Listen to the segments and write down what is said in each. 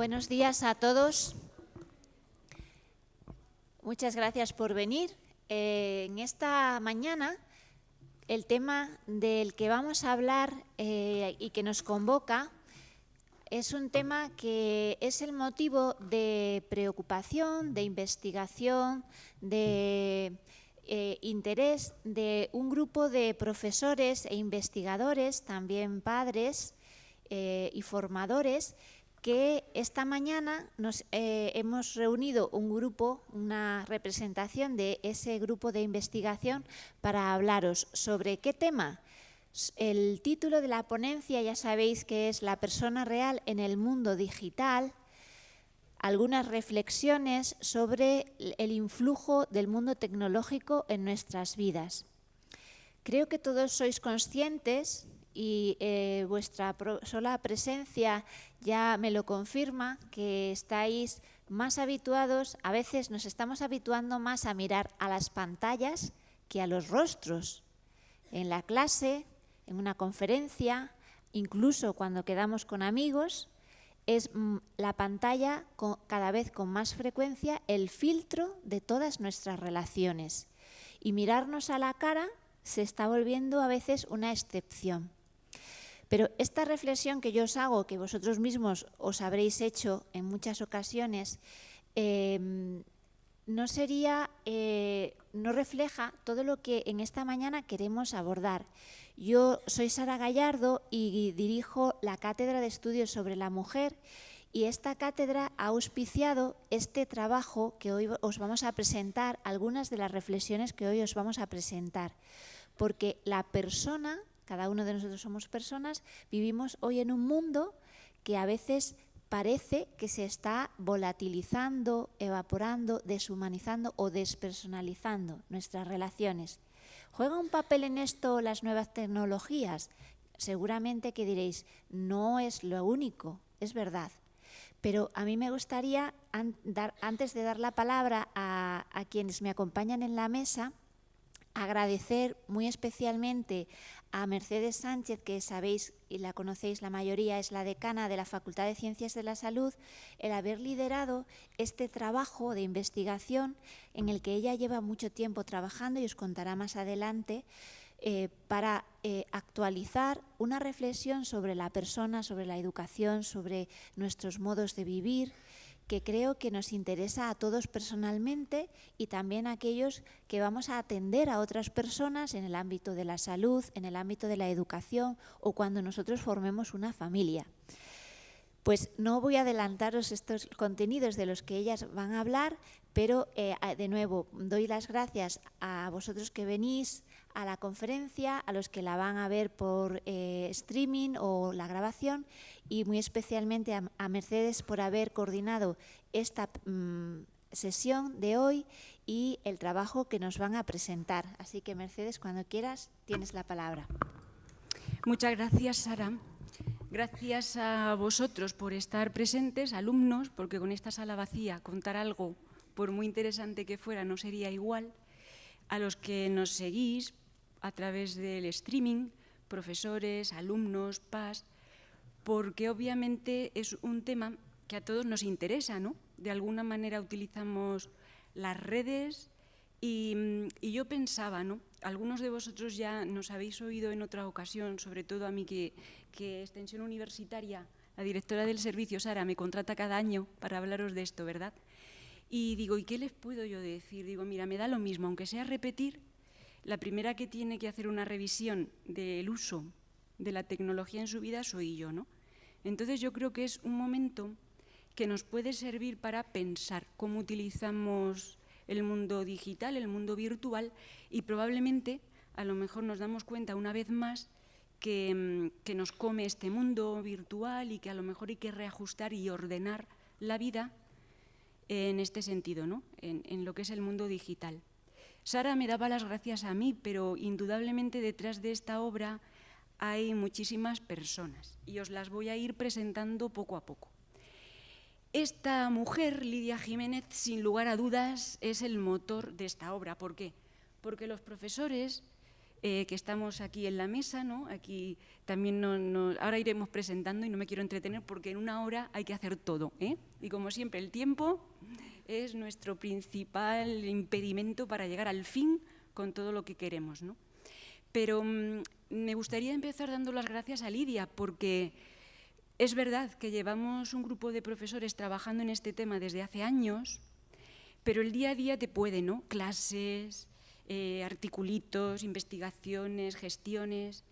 Buenos días a todos. Muchas gracias por venir. En esta mañana, el tema del que vamos a hablar y que nos convoca es un tema que es el motivo de preocupación, de investigación, de interés de un grupo de profesores e investigadores, también padres y formadores, que esta mañana nos hemos reunido un grupo, una representación de ese grupo de investigación para hablaros sobre qué tema. El título de la ponencia ya sabéis que es La persona real en el mundo digital, algunas reflexiones sobre el influjo del mundo tecnológico en nuestras vidas. Creo que todos sois conscientes y vuestra sola presencia ya me lo confirma, que estáis más habituados, a veces nos estamos habituando más a mirar a las pantallas que a los rostros. En la clase, en una conferencia, incluso cuando quedamos con amigos, es la pantalla cada vez con más frecuencia el filtro de todas nuestras relaciones. Y mirarnos a la cara se está volviendo a veces una excepción. Pero esta reflexión que yo os hago, que vosotros mismos os habréis hecho en muchas ocasiones, no refleja todo lo que en esta mañana queremos abordar. Yo soy Sara Gallardo y dirijo la Cátedra de Estudios sobre la Mujer, y esta cátedra ha auspiciado este trabajo que hoy os vamos a presentar, algunas de las reflexiones que hoy os vamos a presentar. Porque la persona, cada uno de nosotros somos personas, vivimos hoy en un mundo que a veces parece que se está volatilizando, evaporando, deshumanizando o despersonalizando nuestras relaciones. ¿Juega un papel en esto las nuevas tecnologías? Seguramente que diréis, no es lo único, es verdad. Pero a mí me gustaría, antes de dar la palabra a quienes me acompañan en la mesa, agradecer muy especialmente a Mercedes Sánchez, que sabéis y la conocéis la mayoría, es la decana de la Facultad de Ciencias de la Salud, el haber liderado este trabajo de investigación en el que ella lleva mucho tiempo trabajando y os contará más adelante, para actualizar una reflexión sobre la persona, sobre la educación, sobre nuestros modos de vivir, que creo que nos interesa a todos personalmente y también a aquellos que vamos a atender a otras personas en el ámbito de la salud, en el ámbito de la educación o cuando nosotros formemos una familia. Pues no voy a adelantaros estos contenidos de los que ellas van a hablar, pero de nuevo doy las gracias a vosotros que venís a la conferencia, a los que la van a ver por streaming o la grabación, y muy especialmente a Mercedes por haber coordinado esta sesión de hoy y el trabajo que nos van a presentar. Así que, Mercedes, cuando quieras, tienes la palabra. Muchas gracias, Sara. Gracias a vosotros por estar presentes, alumnos, porque con esta sala vacía contar algo, por muy interesante que fuera, no sería igual. A los que nos seguís a través del streaming, profesores, alumnos, PAS, porque obviamente es un tema que a todos nos interesa, ¿no? De alguna manera utilizamos las redes y yo pensaba, ¿no? Algunos de vosotros ya nos habéis oído en otra ocasión, sobre todo a mí que Extensión Universitaria, la directora del servicio, Sara, me contrata cada año para hablaros de esto, ¿verdad? Y digo, ¿y qué les puedo yo decir? Digo, mira, me da lo mismo, aunque sea repetir, la primera que tiene que hacer una revisión del uso de la tecnología en su vida soy yo, ¿no? Entonces yo creo que es un momento que nos puede servir para pensar cómo utilizamos el mundo digital, el mundo virtual, y probablemente a lo mejor nos damos cuenta una vez más que nos come este mundo virtual y que a lo mejor hay que reajustar y ordenar la vida en este sentido, ¿no? En lo que es el mundo digital. Sara me daba las gracias a mí, pero indudablemente detrás de esta obra hay muchísimas personas y os las voy a ir presentando poco a poco. Esta mujer, Lidia Jiménez, sin lugar a dudas, es el motor de esta obra. ¿Por qué? Porque los profesores que estamos aquí en la mesa, ¿no? Aquí también ahora iremos presentando y no me quiero entretener porque en una hora hay que hacer todo, ¿eh? Y como siempre, el tiempo es nuestro principal impedimento para llegar al fin con todo lo que queremos, ¿no? Pero me gustaría empezar dando las gracias a Lidia, porque es verdad que llevamos un grupo de profesores trabajando en este tema desde hace años, pero el día a día te puede, ¿no? Clases, articulitos, investigaciones, gestiones,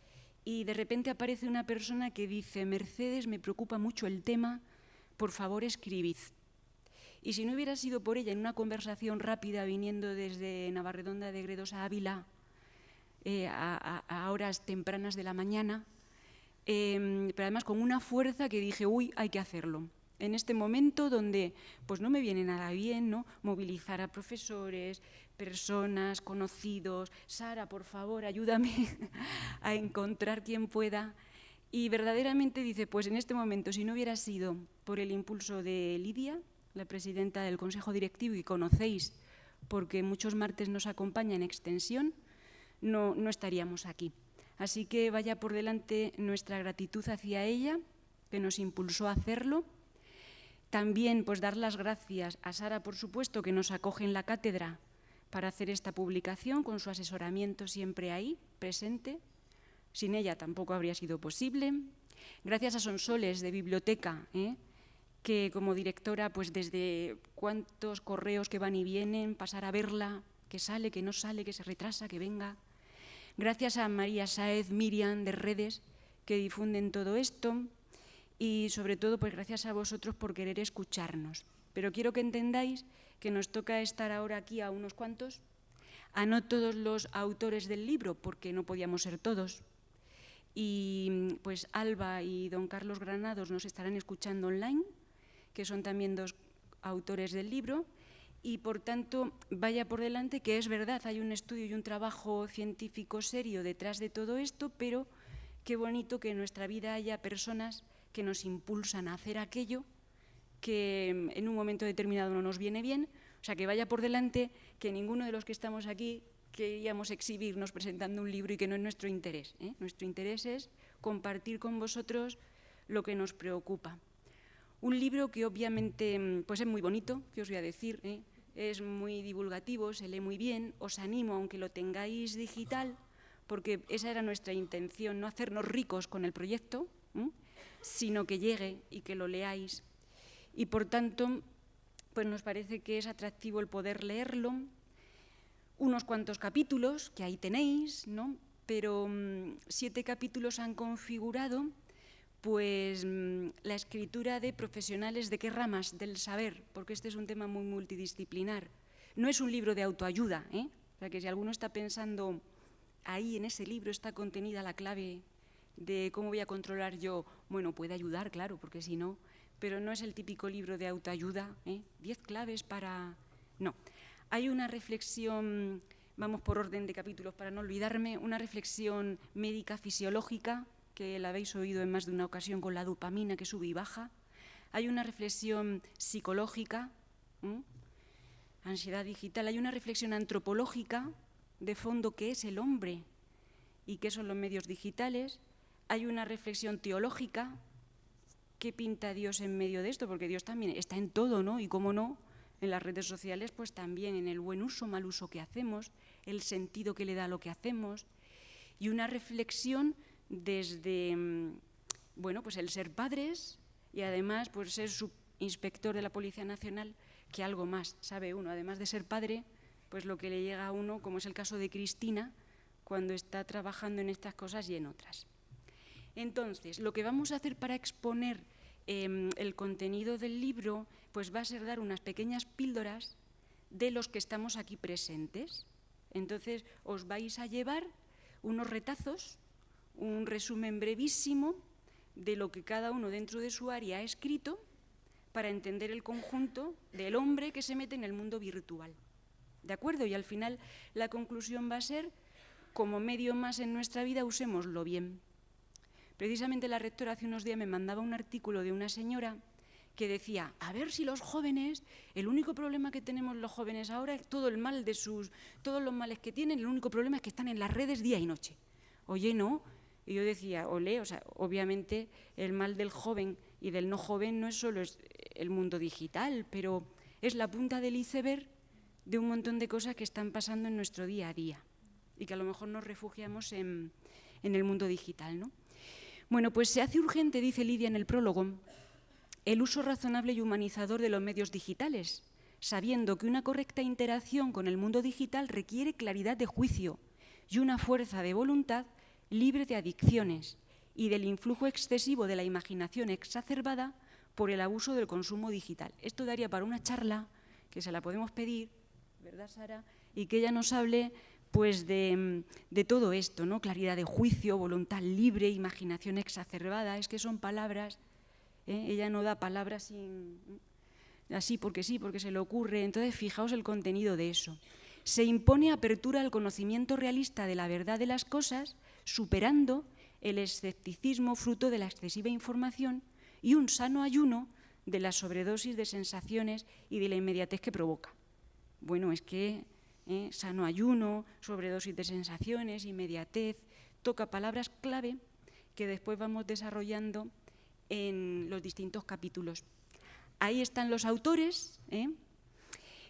y de repente aparece una persona que dice: Mercedes, me preocupa mucho el tema, por favor escribid. Y si no hubiera sido por ella en una conversación rápida viniendo desde Navarredonda de Gredos a Ávila a horas tempranas de la mañana, pero además con una fuerza que dije, uy, hay que hacerlo. En este momento donde pues no me viene nada bien, ¿no? Movilizar a profesores, personas, conocidos, Sara, por favor, ayúdame a encontrar quien pueda. Y verdaderamente dice, pues en este momento, si no hubiera sido por el impulso de Lidia, la presidenta del Consejo Directivo, y conocéis, porque muchos martes nos acompaña en extensión, no estaríamos aquí. Así que vaya por delante nuestra gratitud hacia ella, que nos impulsó a hacerlo. También pues dar las gracias a Sara, por supuesto, que nos acoge en la cátedra para hacer esta publicación, con su asesoramiento siempre ahí, presente. Sin ella tampoco habría sido posible. Gracias a Sonsoles de Biblioteca, que como directora, pues desde cuántos correos que van y vienen, pasar a verla, que sale, que no sale, que se retrasa, que venga. Gracias a María Sáez, Miriam de Redes, que difunden todo esto. Y sobre todo, pues gracias a vosotros por querer escucharnos. Pero quiero que entendáis que nos toca estar ahora aquí a unos cuantos, a no todos los autores del libro, porque no podíamos ser todos. Y pues Alba y don Carlos Granados nos estarán escuchando online, que son también dos autores del libro, y por tanto vaya por delante que es verdad, hay un estudio y un trabajo científico serio detrás de todo esto, pero qué bonito que en nuestra vida haya personas que nos impulsan a hacer aquello que en un momento determinado no nos viene bien. O sea, que vaya por delante que ninguno de los que estamos aquí queríamos exhibirnos presentando un libro y que no es nuestro interés, ¿eh? Nuestro interés es compartir con vosotros lo que nos preocupa. Un libro que obviamente pues es muy bonito, que os voy a decir, es muy divulgativo, se lee muy bien, os animo, aunque lo tengáis digital, porque esa era nuestra intención, no hacernos ricos con el proyecto, sino que llegue y que lo leáis. Y por tanto, pues nos parece que es atractivo el poder leerlo. Unos cuantos capítulos, que ahí tenéis, ¿no? Pero 7 capítulos han configurado pues la escritura de profesionales. ¿De qué ramas del saber? Porque este es un tema muy multidisciplinar. No es un libro de autoayuda, O sea, que si alguno está pensando, ahí en ese libro está contenida la clave de cómo voy a controlar yo, bueno, puede ayudar, claro, porque si no, pero no es el típico libro de autoayuda, 10 claves para... No, hay una reflexión, vamos por orden de capítulos para no olvidarme, una reflexión médica fisiológica, que la habéis oído en más de una ocasión con la dopamina que sube y baja. Hay una reflexión psicológica, ansiedad digital. Hay una reflexión antropológica de fondo, que es el hombre y qué son los medios digitales. Hay una reflexión teológica, ¿qué pinta Dios en medio de esto? Porque Dios también está en todo, ¿no? Y cómo no, en las redes sociales, pues también en el buen uso, mal uso que hacemos, el sentido que le da a lo que hacemos. Y una reflexión desde, bueno, pues el ser padres y además pues ser subinspector de la Policía Nacional, que algo más sabe uno, además de ser padre, pues lo que le llega a uno, como es el caso de Cristina, cuando está trabajando en estas cosas y en otras. Entonces, lo que vamos a hacer para exponer el contenido del libro, pues va a ser dar unas pequeñas píldoras de los que estamos aquí presentes. Entonces, os vais a llevar unos retazos, un resumen brevísimo de lo que cada uno dentro de su área ha escrito para entender el conjunto del hombre que se mete en el mundo virtual. ¿De acuerdo? Y al final la conclusión va a ser, como medio más en nuestra vida, usémoslo bien. Precisamente la rectora hace unos días me mandaba un artículo de una señora que decía, a ver si los jóvenes, el único problema que tenemos los jóvenes ahora es todos los males que tienen, el único problema es que están en las redes día y noche. Oye, no. Y yo decía, olé, o sea, obviamente el mal del joven y del no joven no es solo el mundo digital, pero es la punta del iceberg de un montón de cosas que están pasando en nuestro día a día y que a lo mejor nos refugiamos en el mundo digital, ¿no? Bueno, pues se hace urgente, dice Lidia en el prólogo, el uso razonable y humanizador de los medios digitales, sabiendo que una correcta interacción con el mundo digital requiere claridad de juicio y una fuerza de voluntad libre de adicciones y del influjo excesivo de la imaginación exacerbada por el abuso del consumo digital. Esto daría para una charla, que se la podemos pedir, ¿verdad, Sara? Y que ella nos hable pues de todo esto, ¿no? Claridad de juicio, voluntad libre, imaginación exacerbada, es que son palabras, ella no da palabras así porque sí, porque se le ocurre. Entonces, fijaos el contenido de eso. Se impone apertura al conocimiento realista de la verdad de las cosas, superando el escepticismo fruto de la excesiva información y un sano ayuno de la sobredosis de sensaciones y de la inmediatez que provoca. Bueno, es que sano ayuno, sobredosis de sensaciones, inmediatez, toca palabras clave que después vamos desarrollando en los distintos capítulos. Ahí están los autores.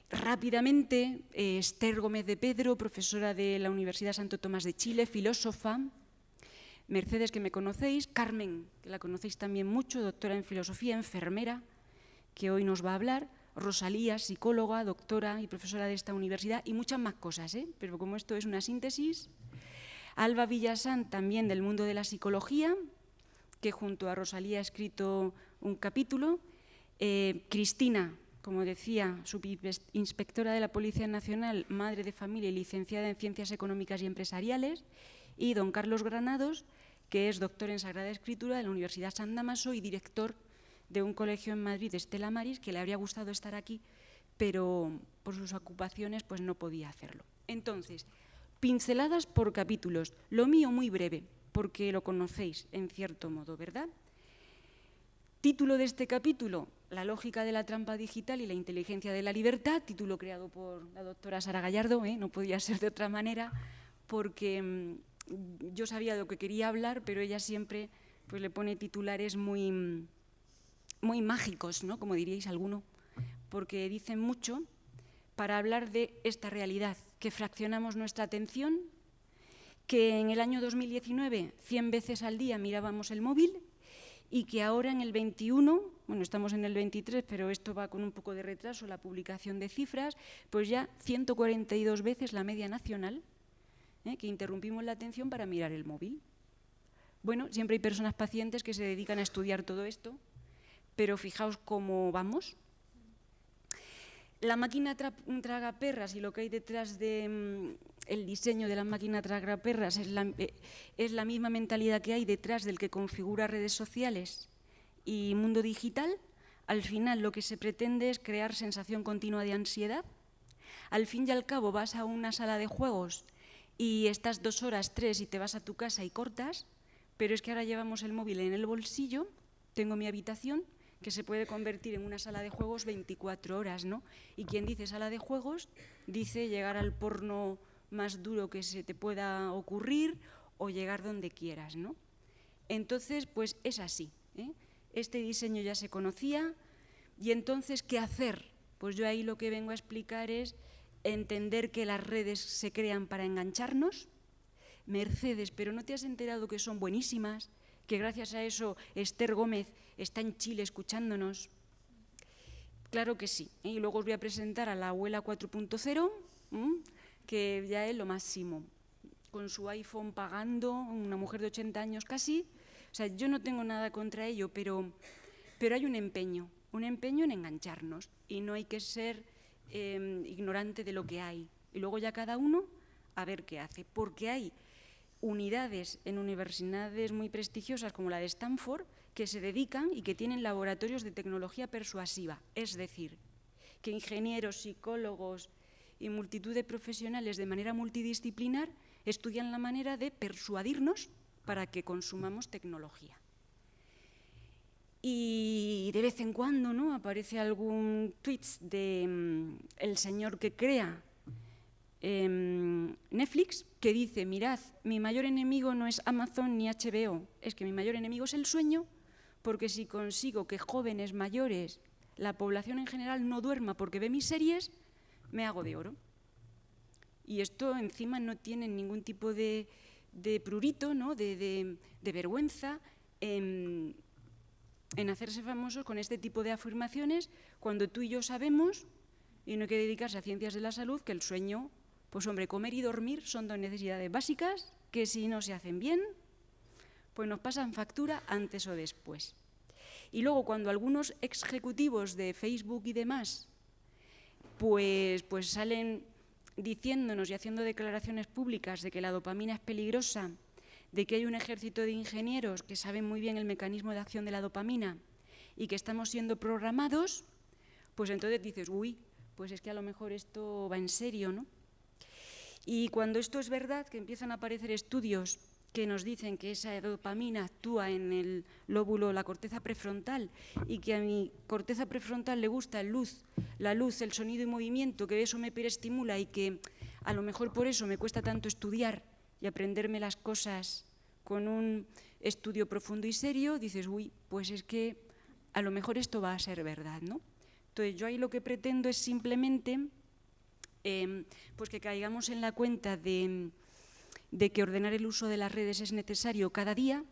Rápidamente, Esther Gómez de Pedro, profesora de la Universidad Santo Tomás de Chile, filósofa. Mercedes, que me conocéis. Carmen, que la conocéis también mucho, doctora en filosofía, enfermera, que hoy nos va a hablar. Rosalía, psicóloga, doctora y profesora de esta universidad, y muchas más cosas, pero como esto es una síntesis. Alba Villasán, también del mundo de la psicología, que junto a Rosalía ha escrito un capítulo. Cristina, como decía, subinspectora de la Policía Nacional, madre de familia y licenciada en Ciencias Económicas y Empresariales. Y don Carlos Granados, que es doctor en Sagrada Escritura de la Universidad San Damaso y director de un colegio en Madrid, Estela Maris, que le habría gustado estar aquí, pero por sus ocupaciones pues no podía hacerlo. Entonces, pinceladas por capítulos. Lo mío muy breve, porque lo conocéis en cierto modo, ¿verdad? Título de este capítulo, La lógica de la trampa digital y la inteligencia de la libertad, título creado por la doctora Sara Gallardo, no podía ser de otra manera, porque yo sabía de lo que quería hablar, pero ella siempre pues, le pone titulares muy mágicos, ¿no? Como diríais alguno, porque dicen mucho para hablar de esta realidad, que fraccionamos nuestra atención, que en el año 2019 100 veces al día mirábamos el móvil y que ahora en el 21, bueno, estamos en el 23, pero esto va con un poco de retraso, la publicación de cifras, pues ya 142 veces la media nacional, que interrumpimos la atención para mirar el móvil. Bueno, siempre hay personas pacientes que se dedican a estudiar todo esto, pero fijaos cómo vamos. La máquina tragaperras y lo que hay detrás del diseño de la máquina tragaperras es la misma mentalidad que hay detrás del que configura redes sociales y mundo digital. Al final lo que se pretende es crear sensación continua de ansiedad. Al fin y al cabo vas a una sala de juegos y estás 2 horas, 3 y te vas a tu casa y cortas, pero es que ahora llevamos el móvil en el bolsillo, tengo mi habitación, que se puede convertir en una sala de juegos 24 horas, ¿no? Y quien dice sala de juegos, dice llegar al porno más duro que se te pueda ocurrir o llegar donde quieras, ¿no? Entonces, pues es así, Este diseño ya se conocía y entonces, ¿qué hacer? Pues yo ahí lo que vengo a explicar es entender que las redes se crean para engancharnos. Mercedes, pero ¿no te has enterado que son buenísimas? Que gracias a eso Esther Gómez está en Chile escuchándonos. Claro que sí. Y luego os voy a presentar a la abuela 4.0, que ya es lo máximo. Con su iPhone pagando, una mujer de 80 años casi. O sea, yo no tengo nada contra ello, pero hay un empeño en engancharnos. Y no hay que ser ignorante de lo que hay. Y luego ya cada uno a ver qué hace. Porque hay unidades en universidades muy prestigiosas como la de Stanford que se dedican y que tienen laboratorios de tecnología persuasiva, es decir, que ingenieros, psicólogos y multitud de profesionales de manera multidisciplinar estudian la manera de persuadirnos para que consumamos tecnología. Y de vez en cuando, ¿no?, aparece algún tweet de el señor que crea Netflix, que dice: mirad, mi mayor enemigo no es Amazon ni HBO, es que mi mayor enemigo es el sueño, porque si consigo que jóvenes, mayores, la población en general no duerma porque ve mis series, me hago de oro. Y esto encima no tiene ningún tipo de prurito, ¿no?, de vergüenza en hacerse famosos con este tipo de afirmaciones, cuando tú y yo sabemos, y no hay que dedicarse a ciencias de la salud, que el sueño, pues hombre, comer y dormir son dos necesidades básicas que si no se hacen bien, pues nos pasan factura antes o después. Y luego cuando algunos ejecutivos de Facebook y demás pues salen diciéndonos y haciendo declaraciones públicas de que la dopamina es peligrosa, de que hay un ejército de ingenieros que saben muy bien el mecanismo de acción de la dopamina y que estamos siendo programados, pues entonces dices, uy, pues es que a lo mejor esto va en serio, ¿no? Y cuando esto es verdad, que empiezan a aparecer estudios que nos dicen que esa dopamina actúa en el lóbulo, la corteza prefrontal, y que a mi corteza prefrontal le gusta la luz, el sonido y movimiento, que eso me hiperestimula y que a lo mejor por eso me cuesta tanto estudiar y aprenderme las cosas con un estudio profundo y serio, dices, uy, pues es que a lo mejor esto va a ser verdad, ¿no? Entonces yo ahí lo que pretendo es simplemente pues que caigamos en la cuenta de que ordenar el uso de las redes es necesario cada día,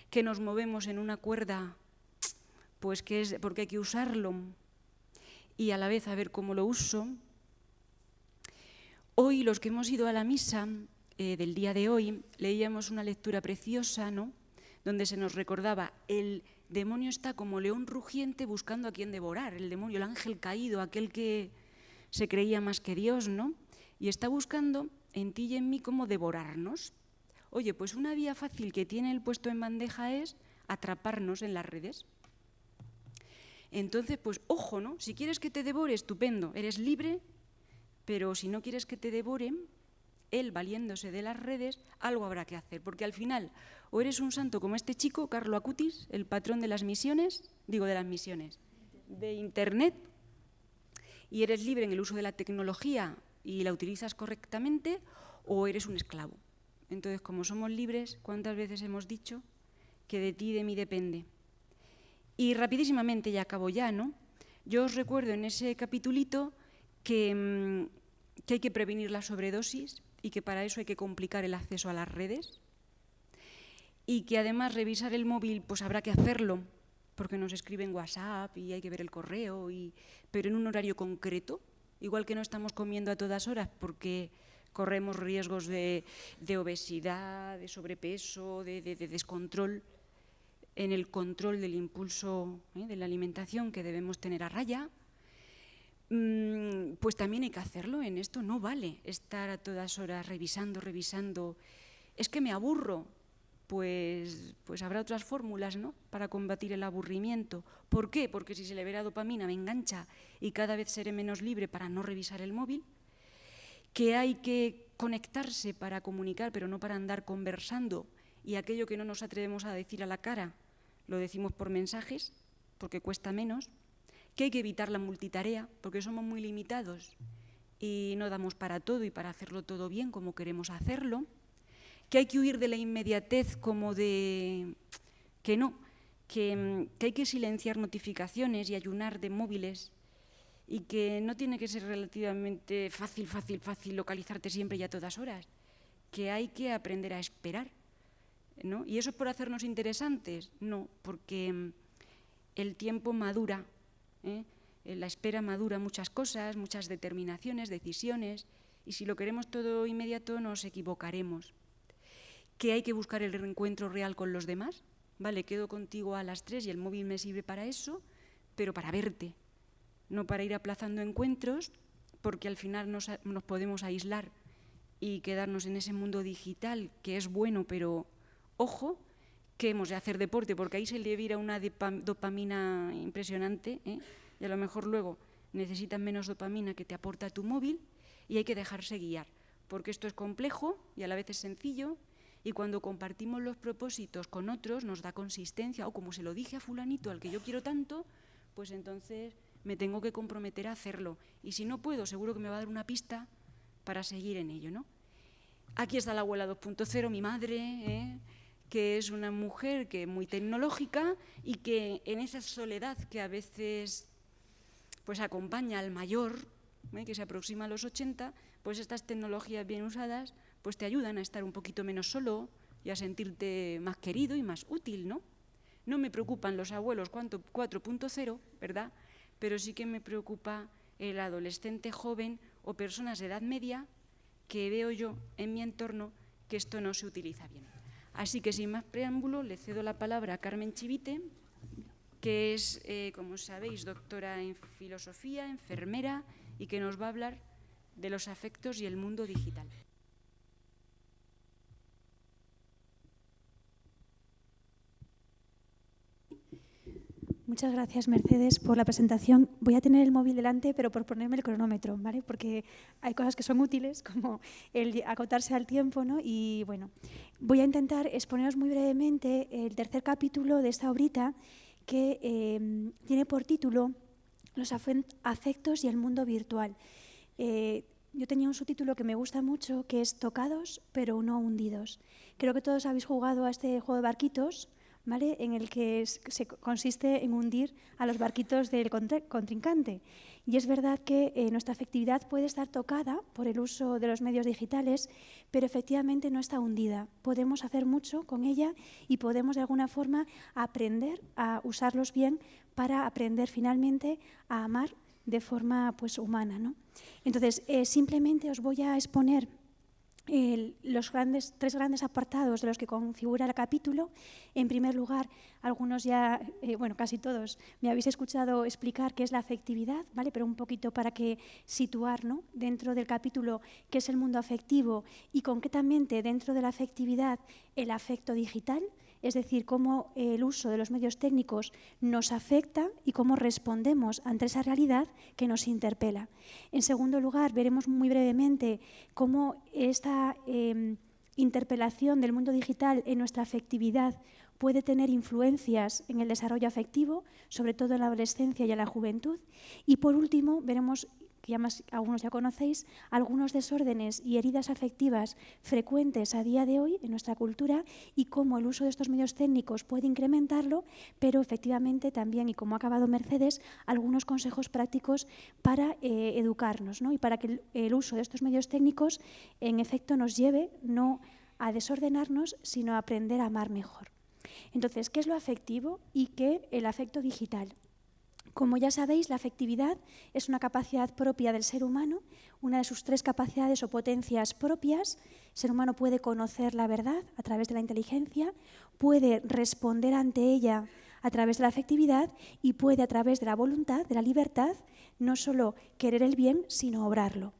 que nos movemos en una cuerda, pues que es porque hay que usarlo y a la vez a ver cómo lo uso. Hoy, los que hemos ido a la misa del día de hoy, leíamos una lectura preciosa, ¿no?, donde se nos recordaba: el demonio está como león rugiente buscando a quien devorar, el demonio, el ángel caído, aquel que se creía más que Dios, ¿no?, y está buscando en ti y en mí cómo devorarnos. Oye, pues una vía fácil que tiene el puesto en bandeja es atraparnos en las redes. Entonces, pues ojo, ¿no? Si quieres que te devore, estupendo, eres libre, pero si no quieres que te devoren, él, valiéndose de las redes, algo habrá que hacer, porque al final o eres un santo como este chico, Carlo Acutis, el patrón de las misiones, de Internet, y eres libre en el uso de la tecnología y la utilizas correctamente, o eres un esclavo. Entonces, como somos libres, ¿cuántas veces hemos dicho que de ti y de mí depende? Y rapidísimamente, ya acabo ya, ¿no? Yo os recuerdo en ese capitulito que hay que prevenir la sobredosis y que para eso hay que complicar el acceso a las redes, y que además revisar el móvil pues habrá que hacerlo porque nos escriben WhatsApp y hay que ver el correo, pero en un horario concreto, igual que no estamos comiendo a todas horas porque corremos riesgos de obesidad, de sobrepeso, de descontrol en el control del impulso de la alimentación que debemos tener a raya. Pues también hay que hacerlo en esto. No vale estar a todas horas revisando. Es que me aburro. Pues habrá otras fórmulas, ¿no?, para combatir el aburrimiento. ¿Por qué? Porque si se libera dopamina me engancha y cada vez seré menos libre para no revisar el móvil. Que hay que conectarse para comunicar, pero no para andar conversando, y aquello que no nos atrevemos a decir a la cara lo decimos por mensajes porque cuesta menos. Que hay que evitar la multitarea porque somos muy limitados y no damos para todo y para hacerlo todo bien como queremos hacerlo. Que hay que huir de la inmediatez, como de que hay que silenciar notificaciones y ayunar de móviles, y que no tiene que ser relativamente fácil localizarte siempre y a todas horas, que hay que aprender a esperar, ¿no? ¿Y eso es por hacernos interesantes? No, porque el tiempo madura, la espera madura muchas cosas, muchas determinaciones, decisiones, y si lo queremos todo inmediato nos equivocaremos. Que hay que buscar el reencuentro real con los demás. Vale, quedo contigo a las 3 y el móvil me sirve para eso, pero para verte, no para ir aplazando encuentros, porque al final nos podemos aislar y quedarnos en ese mundo digital que es bueno, pero ojo, que hemos de hacer deporte, porque ahí se libera una dopamina impresionante, y a lo mejor luego necesitas menos dopamina que te aporta tu móvil, y hay que dejarse guiar, porque esto es complejo y a la vez es sencillo, Y cuando compartimos los propósitos con otros nos da consistencia, o como se lo dije a fulanito al que yo quiero tanto, pues entonces me tengo que comprometer a hacerlo. Y si no puedo, seguro que me va a dar una pista para seguir en ello, ¿no? Aquí está la abuela 2.0, mi madre, que es una mujer que muy tecnológica y que en esa soledad que a veces pues acompaña al mayor, que se aproxima a los 80, pues estas tecnologías bien usadas pues te ayudan a estar un poquito menos solo y a sentirte más querido y más útil, ¿no? No me preocupan los abuelos 4.0, ¿verdad? Pero sí que me preocupa el adolescente joven o personas de edad media que veo yo en mi entorno que esto no se utiliza bien. Así que sin más preámbulo le cedo la palabra a Carmen Chivite, que es, como sabéis, doctora en filosofía, enfermera, y que nos va a hablar de los afectos y el mundo digital. Muchas gracias, Mercedes, por la presentación. Voy a tener el móvil delante, pero por ponerme el cronómetro, ¿vale? Porque hay cosas que son útiles, como el acotarse al tiempo, ¿no? Y bueno, voy a intentar exponeros muy brevemente el tercer capítulo de esta obrita que tiene por título Los afectos y el mundo virtual. Yo tenía un subtítulo que me gusta mucho, que es Tocados, pero no hundidos. Creo que todos habéis jugado a este juego de barquitos, ¿vale? En el que consiste en hundir a los barquitos del contrincante. Y es verdad que nuestra afectividad puede estar tocada por el uso de los medios digitales, pero efectivamente no está hundida. Podemos hacer mucho con ella y podemos de alguna forma aprender a usarlos bien para aprender finalmente a amar de forma pues, humana, ¿no? Entonces, simplemente os voy a exponer los tres grandes apartados de los que configura el capítulo. En primer lugar, algunos ya, bueno, casi todos, me habéis escuchado explicar qué es la afectividad, ¿vale? Pero un poquito para que situar, ¿no? Dentro del capítulo qué es el mundo afectivo y concretamente dentro de la afectividad el afecto digital, es decir, cómo el uso de los medios técnicos nos afecta y cómo respondemos ante esa realidad que nos interpela. En segundo lugar, veremos muy brevemente cómo esta interpelación del mundo digital en nuestra afectividad puede tener influencias en el desarrollo afectivo, sobre todo en la adolescencia y en la juventud. Y por último, veremos, que algunos ya conocéis, algunos desórdenes y heridas afectivas frecuentes a día de hoy en nuestra cultura y cómo el uso de estos medios técnicos puede incrementarlo, pero efectivamente también, y como ha acabado Mercedes, algunos consejos prácticos para educarnos, ¿no? Y para que el uso de estos medios técnicos en efecto nos lleve no a desordenarnos, sino a aprender a amar mejor. Entonces, ¿qué es lo afectivo y qué el afecto digital? Como ya sabéis, la afectividad es una capacidad propia del ser humano, una de sus tres capacidades o potencias propias. El ser humano puede conocer la verdad a través de la inteligencia, puede responder ante ella a través de la afectividad y puede a través de la voluntad, de la libertad, no solo querer el bien, sino obrarlo.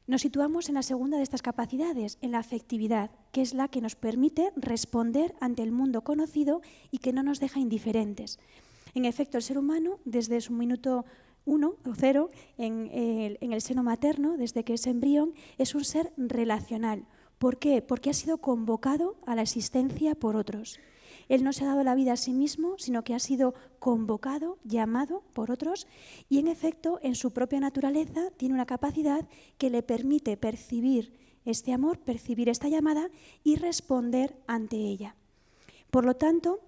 Nos situamos en la segunda de estas capacidades, en la afectividad, que es la que nos permite responder ante el mundo conocido y que no nos deja indiferentes. En efecto, el ser humano, desde su minuto 1 o 0 en el seno materno, desde que es embrión, es un ser relacional. ¿Por qué? Porque ha sido convocado a la existencia por otros. Él no se ha dado la vida a sí mismo, sino que ha sido convocado, llamado por otros y, en efecto, en su propia naturaleza tiene una capacidad que le permite percibir este amor, percibir esta llamada y responder ante ella. Por lo tanto,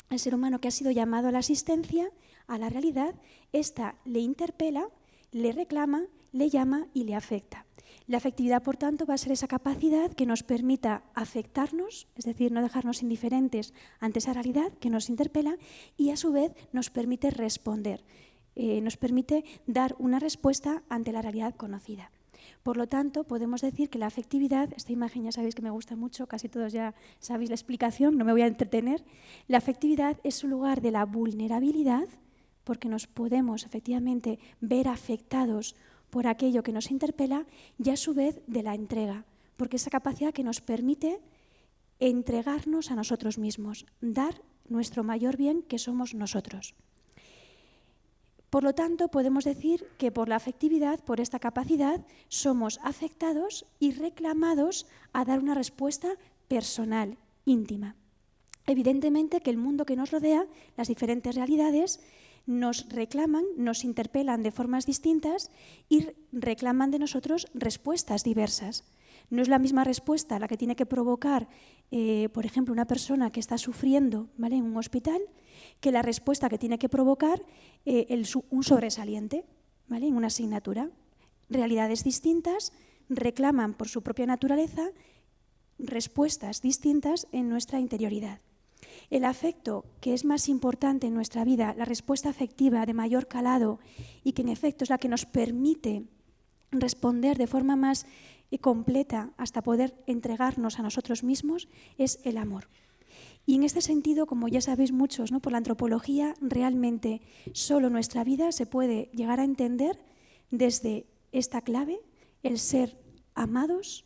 el ser humano que ha sido llamado a la existencia, a la realidad, esta le interpela, le reclama, le llama y le afecta. La afectividad, por tanto, va a ser esa capacidad que nos permita afectarnos, es decir, no dejarnos indiferentes ante esa realidad que nos interpela y, a su vez, nos permite responder, nos permite dar una respuesta ante la realidad conocida. Por lo tanto, podemos decir que la afectividad, esta imagen ya sabéis que me gusta mucho, casi todos ya sabéis la explicación, no me voy a entretener, la afectividad es un lugar de la vulnerabilidad, porque nos podemos efectivamente ver afectados por aquello que nos interpela y a su vez de la entrega, porque esa capacidad que nos permite entregarnos a nosotros mismos, dar nuestro mayor bien que somos nosotros. Por lo tanto, podemos decir que por la afectividad, por esta capacidad, somos afectados y reclamados a dar una respuesta personal, íntima. Evidentemente que el mundo que nos rodea, las diferentes realidades, nos reclaman, nos interpelan de formas distintas y reclaman de nosotros respuestas diversas. No es la misma respuesta la que tiene que provocar, por ejemplo, una persona que está sufriendo, ¿vale?, en un hospital, que la respuesta que tiene que provocar un sobresaliente, ¿vale?, en una asignatura. Realidades distintas reclaman por su propia naturaleza respuestas distintas en nuestra interioridad. El afecto, que es más importante en nuestra vida, la respuesta afectiva de mayor calado y que en efecto es la que nos permite responder de forma más completa hasta poder entregarnos a nosotros mismos, es el amor. Y en este sentido, como ya sabéis muchos, ¿no?, por la antropología, realmente solo nuestra vida se puede llegar a entender desde esta clave, el ser amados,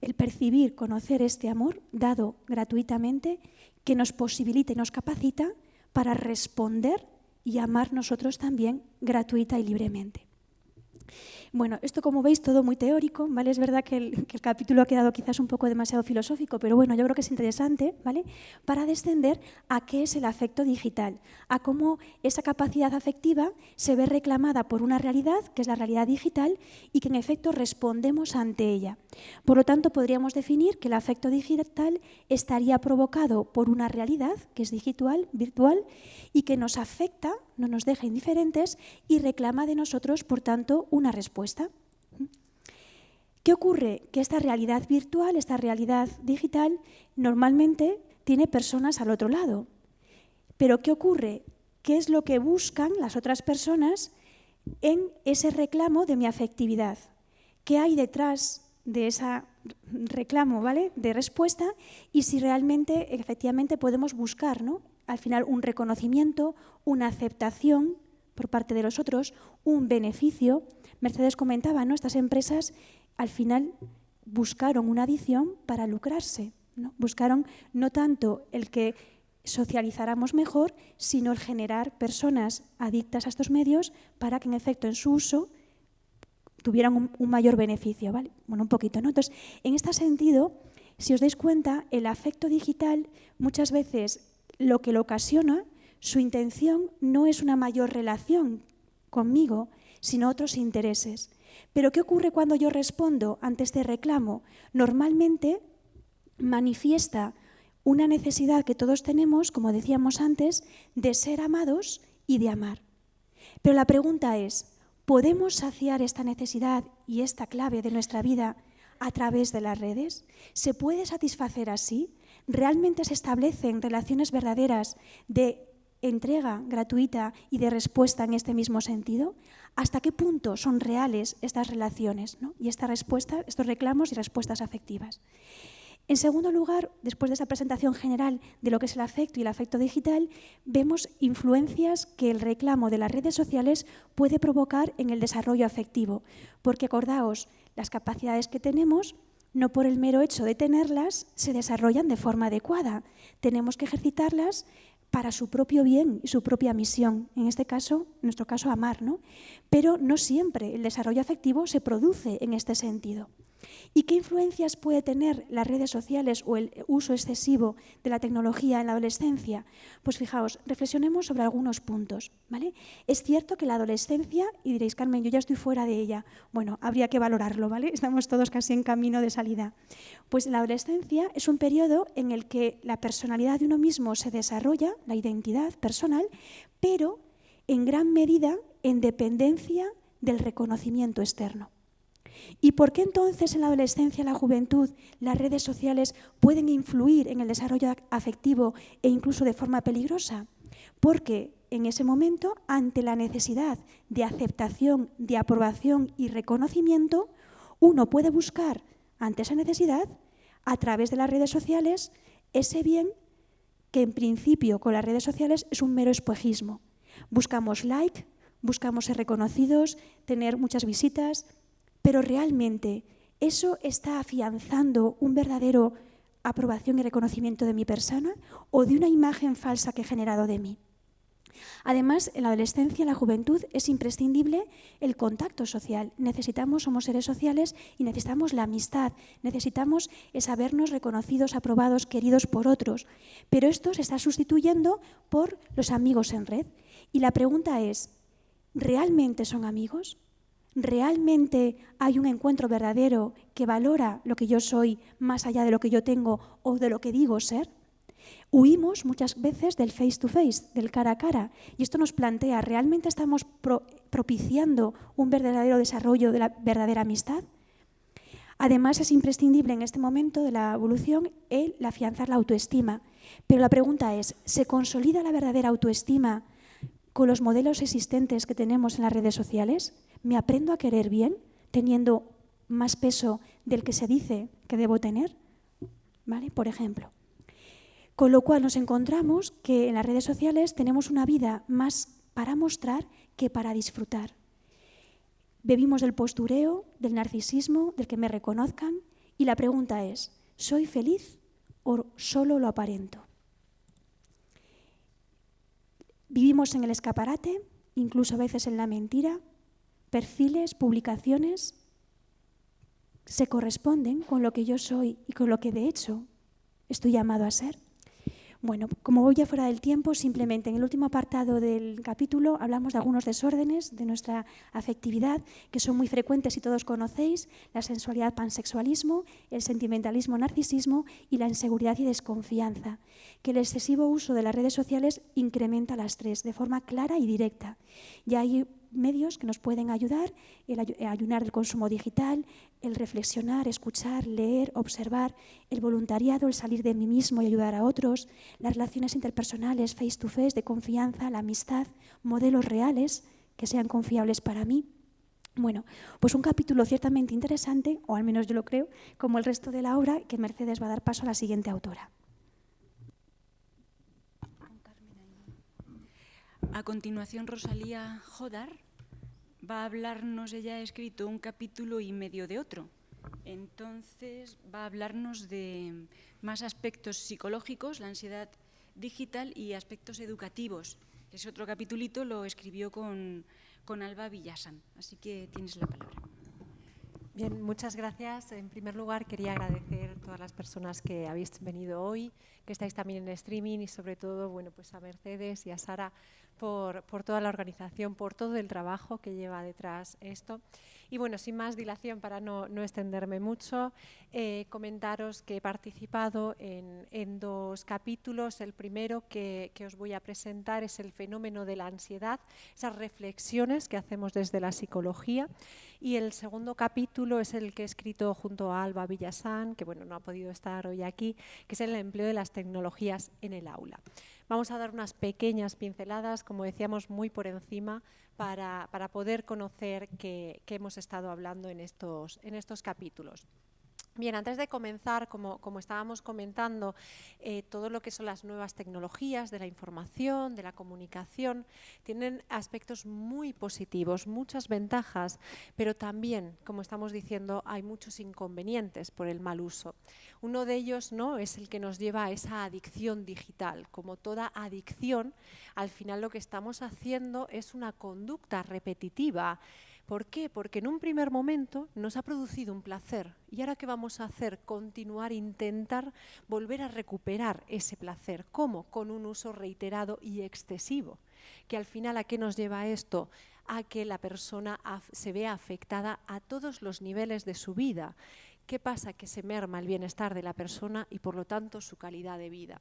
el percibir, conocer este amor dado gratuitamente, que nos posibilita y nos capacita para responder y amar nosotros también gratuita y libremente. Bueno, esto, como veis, todo muy teórico, ¿vale? Es verdad que el capítulo ha quedado quizás un poco demasiado filosófico, pero bueno, yo creo que es interesante, ¿vale?, para descender a qué es el afecto digital, a cómo esa capacidad afectiva se ve reclamada por una realidad, que es la realidad digital, y que en efecto respondemos ante ella. Por lo tanto, podríamos definir que el afecto digital estaría provocado por una realidad, que es digital, virtual, y que nos afecta, no nos deja indiferentes y reclama de nosotros, por tanto, una respuesta. ¿Qué ocurre? Que esta realidad virtual, esta realidad digital, normalmente tiene personas al otro lado. Pero ¿qué ocurre? ¿Qué es lo que buscan las otras personas en ese reclamo de mi afectividad? ¿Qué hay detrás de ese reclamo, ¿vale?, de respuesta? Y si realmente, efectivamente, podemos buscar, ¿no?, al final un reconocimiento, una aceptación por parte de los otros, un beneficio. Mercedes comentaba, ¿no?, estas empresas al final buscaron una adición para lucrarse, ¿no? Buscaron no tanto el que socializáramos mejor, sino el generar personas adictas a estos medios para que en efecto en su uso tuvieran un mayor beneficio, ¿vale? Bueno, un poquito, ¿no? Entonces, en este sentido, si os dais cuenta, el afecto digital muchas veces lo que lo ocasiona, su intención no es una mayor relación conmigo, sino otros intereses. Pero ¿qué ocurre cuando yo respondo ante este reclamo? Normalmente manifiesta una necesidad que todos tenemos, como decíamos antes, de ser amados y de amar. Pero la pregunta es, ¿podemos saciar esta necesidad y esta clave de nuestra vida a través de las redes? ¿Se puede satisfacer así? ¿Realmente se establecen relaciones verdaderas de entrega gratuita y de respuesta en este mismo sentido? ¿Hasta qué punto son reales estas relaciones, ¿no?, y esta respuesta, estos reclamos y respuestas afectivas? En segundo lugar, después de esa presentación general de lo que es el afecto y el afecto digital, vemos influencias que el reclamo de las redes sociales puede provocar en el desarrollo afectivo. Porque acordaos, las capacidades que tenemos, no por el mero hecho de tenerlas, se desarrollan de forma adecuada. Tenemos que ejercitarlas para su propio bien y su propia misión. En este caso, en nuestro caso, amar, ¿no? Pero no siempre el desarrollo afectivo se produce en este sentido. ¿Y qué influencias puede tener las redes sociales o el uso excesivo de la tecnología en la adolescencia? Pues fijaos, reflexionemos sobre algunos puntos, ¿vale? Es cierto que la adolescencia, y diréis, Carmen, yo ya estoy fuera de ella. Bueno, habría que valorarlo, ¿vale? Estamos todos casi en camino de salida. Pues la adolescencia es un periodo en el que la personalidad de uno mismo se desarrolla, la identidad personal, pero en gran medida en dependencia del reconocimiento externo. ¿Y por qué entonces en la adolescencia y la juventud las redes sociales pueden influir en el desarrollo afectivo e incluso de forma peligrosa? Porque en ese momento, ante la necesidad de aceptación, de aprobación y reconocimiento, uno puede buscar, ante esa necesidad, a través de las redes sociales, ese bien que en principio con las redes sociales es un mero espejismo. Buscamos like, buscamos ser reconocidos, tener muchas visitas, pero realmente ¿eso está afianzando un verdadero aprobación y reconocimiento de mi persona o de una imagen falsa que he generado de mí? Además, en la adolescencia, en la juventud, es imprescindible el contacto social. Somos seres sociales y necesitamos la amistad, necesitamos sabernos reconocidos, aprobados, queridos por otros. Pero esto se está sustituyendo por los amigos en red. Y la pregunta es, ¿realmente son amigos? ¿Realmente hay un encuentro verdadero que valora lo que yo soy más allá de lo que yo tengo o de lo que digo ser? Huimos muchas veces del face to face, del cara a cara, y esto nos plantea, ¿realmente estamos propiciando un verdadero desarrollo de la verdadera amistad? Además, es imprescindible en este momento de la evolución el afianzar la autoestima. Pero la pregunta es, ¿se consolida la verdadera autoestima con los modelos existentes que tenemos en las redes sociales? ¿Me aprendo a querer bien teniendo más peso del que se dice que debo tener? ¿Vale? Por ejemplo. Con lo cual nos encontramos que en las redes sociales tenemos una vida más para mostrar que para disfrutar. Bebimos del postureo, del narcisismo, del que me reconozcan, y la pregunta es, ¿soy feliz o solo lo aparento? Vivimos en el escaparate, incluso a veces en la mentira. Perfiles, publicaciones, se corresponden con lo que yo soy y con lo que de hecho estoy llamado a ser. Bueno, como voy ya fuera del tiempo, simplemente en el último apartado del capítulo hablamos de algunos desórdenes de nuestra afectividad que son muy frecuentes y todos conocéis: la sensualidad, pansexualismo, el sentimentalismo, narcisismo y la inseguridad y desconfianza, que el excesivo uso de las redes sociales incrementa las tres de forma clara y directa. Y hay medios que nos pueden ayudar, el ayunar del consumo digital, el reflexionar, escuchar, leer, observar, el voluntariado, el salir de mí mismo y ayudar a otros, las relaciones interpersonales, face to face, de confianza, la amistad, modelos reales que sean confiables para mí. Bueno, pues un capítulo ciertamente interesante, o al menos yo lo creo, como el resto de la obra, que Mercedes va a dar paso a la siguiente autora. A continuación, Rosalía Jodar va a hablarnos, ella ha escrito un capítulo y medio de otro. Entonces va a hablarnos de más aspectos psicológicos, la ansiedad digital y aspectos educativos. Ese otro capitulito lo escribió con Alba Villasan. Así que tienes la palabra. Bien, muchas gracias. En primer lugar, quería agradecer a todas las personas que habéis venido hoy, que estáis también en streaming y sobre todo, bueno, pues a Mercedes y a Sara por toda la organización, por todo el trabajo que lleva detrás esto. Y bueno, sin más dilación, para no extenderme mucho, comentaros que he participado en dos capítulos. El primero que os voy a presentar es el fenómeno de la ansiedad, esas reflexiones que hacemos desde la psicología. Y el segundo capítulo es el que he escrito junto a Alba Villasan, que bueno, no ha podido estar hoy aquí, que es el empleo de las tecnologías en el aula. Vamos a dar unas pequeñas pinceladas, como decíamos, muy por encima, para poder conocer qué hemos estado hablando en estos capítulos. Bien, antes de comenzar, como estábamos comentando, todo lo que son las nuevas tecnologías de la información, de la comunicación, tienen aspectos muy positivos, muchas ventajas, pero también, como estamos diciendo, hay muchos inconvenientes por el mal uso. Uno de ellos, ¿no?, es el que nos lleva a esa adicción digital. Como toda adicción, al final lo que estamos haciendo es una conducta repetitiva. ¿Por qué? Porque en un primer momento nos ha producido un placer y ahora ¿qué vamos a hacer? Continuar, intentar volver a recuperar ese placer. ¿Cómo? Con un uso reiterado y excesivo. Que al final, ¿a qué nos lleva esto? A que la persona se vea afectada a todos los niveles de su vida. ¿Qué pasa? Que se merma el bienestar de la persona y por lo tanto su calidad de vida.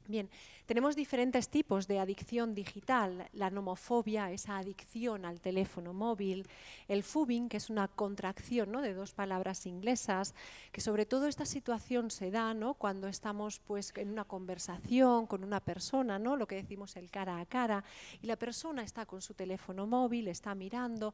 Bien, tenemos diferentes tipos de adicción digital: la nomofobia, esa adicción al teléfono móvil; el phubing, que es una contracción, ¿no?, de dos palabras inglesas, que sobre todo esta situación se da, ¿no?, cuando estamos pues en una conversación con una persona, ¿no?, lo que decimos el cara a cara, y la persona está con su teléfono móvil, está mirando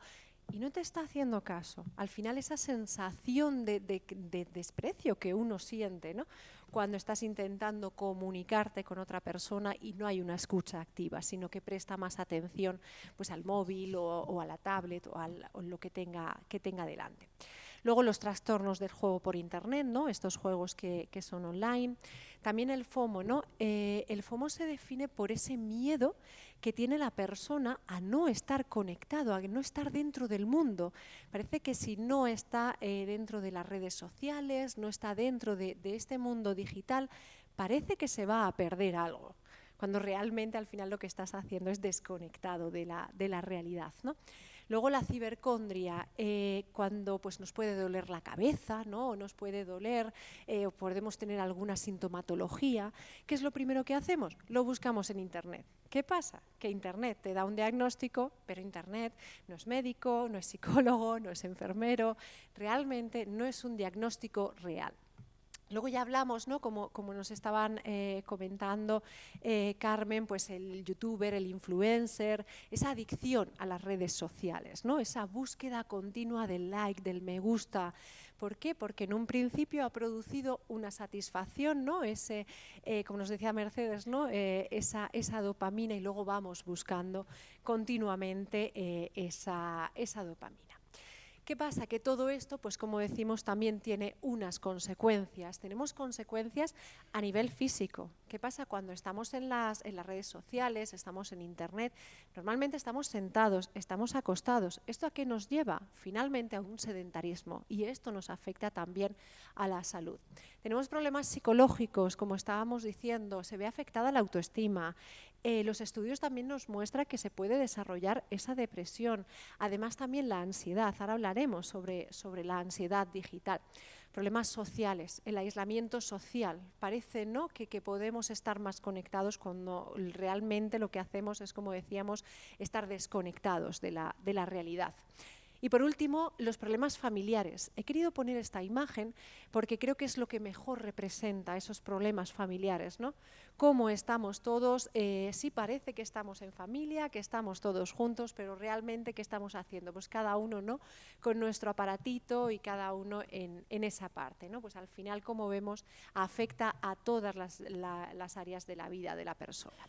y no te está haciendo caso. Al final esa sensación de desprecio que uno siente, ¿no?, cuando estás intentando comunicarte con otra persona y no hay una escucha activa, sino que presta más atención pues al móvil o a la tablet o lo que tenga delante. Luego los trastornos del juego por internet, ¿no? Estos juegos que son online. También el FOMO, ¿no? El FOMO se define por ese miedo que tiene la persona a no estar conectado, a no estar dentro del mundo. Parece que si no está dentro de las redes sociales, no está dentro de este mundo digital, parece que se va a perder algo, cuando realmente al final lo que estás haciendo es desconectado de la realidad, ¿no? Luego la cibercondria, cuando pues, nos puede doler la cabeza, ¿no? O nos puede doler, o podemos tener alguna sintomatología. ¿Qué es lo primero que hacemos? Lo buscamos en Internet. ¿Qué pasa? Que Internet te da un diagnóstico, pero Internet no es médico, no es psicólogo, no es enfermero, realmente no es un diagnóstico real. Luego ya hablamos, ¿no? Como nos estaban comentando Carmen, pues el youtuber, el influencer, esa adicción a las redes sociales, ¿no? Esa búsqueda continua del like, del me gusta. ¿Por qué? Porque en un principio ha producido una satisfacción, ¿no? Como nos decía Mercedes, ¿no? Esa dopamina, y luego vamos buscando continuamente esa dopamina. ¿Qué pasa? Que todo esto, pues como decimos, también tiene unas consecuencias. Tenemos consecuencias a nivel físico. ¿Qué pasa? Cuando estamos en las redes sociales, estamos en Internet, normalmente estamos sentados, estamos acostados. ¿Esto a qué nos lleva? Finalmente a un sedentarismo, y esto nos afecta también a la salud. Tenemos problemas psicológicos, como estábamos diciendo, se ve afectada la autoestima. Los estudios también nos muestran que se puede desarrollar esa depresión. Además también la ansiedad, ahora hablaremos sobre la ansiedad digital. Problemas sociales, el aislamiento social. Parece, ¿no?, que podemos estar más conectados cuando realmente lo que hacemos es, como decíamos, estar desconectados de la realidad. Y por último, los problemas familiares. He querido poner esta imagen porque creo que es lo que mejor representa esos problemas familiares, ¿no? Cómo estamos todos, sí parece que estamos en familia, que estamos todos juntos, pero realmente ¿qué estamos haciendo? Pues cada uno, ¿no?, con nuestro aparatito y cada uno en esa parte, ¿no? Pues al final, como vemos, afecta a todas las áreas de la vida de la persona.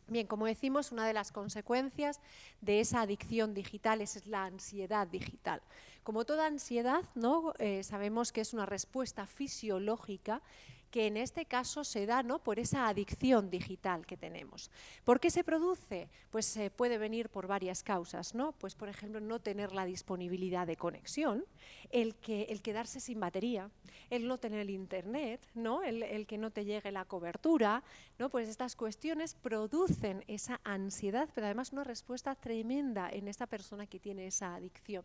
Bien, como decimos, una de las consecuencias de esa adicción digital es la ansiedad digital. Como toda ansiedad, ¿no?, sabemos que es una respuesta fisiológica que en este caso se da, ¿no?, por esa adicción digital que tenemos. ¿Por qué se produce? Pues puede venir por varias causas, ¿no? Pues por ejemplo, no tener la disponibilidad de conexión, el quedarse sin batería, el no tener el internet, ¿no?, el que no te llegue la cobertura, ¿no? Pues estas cuestiones producen esa ansiedad, pero además una respuesta tremenda en esta persona que tiene esa adicción.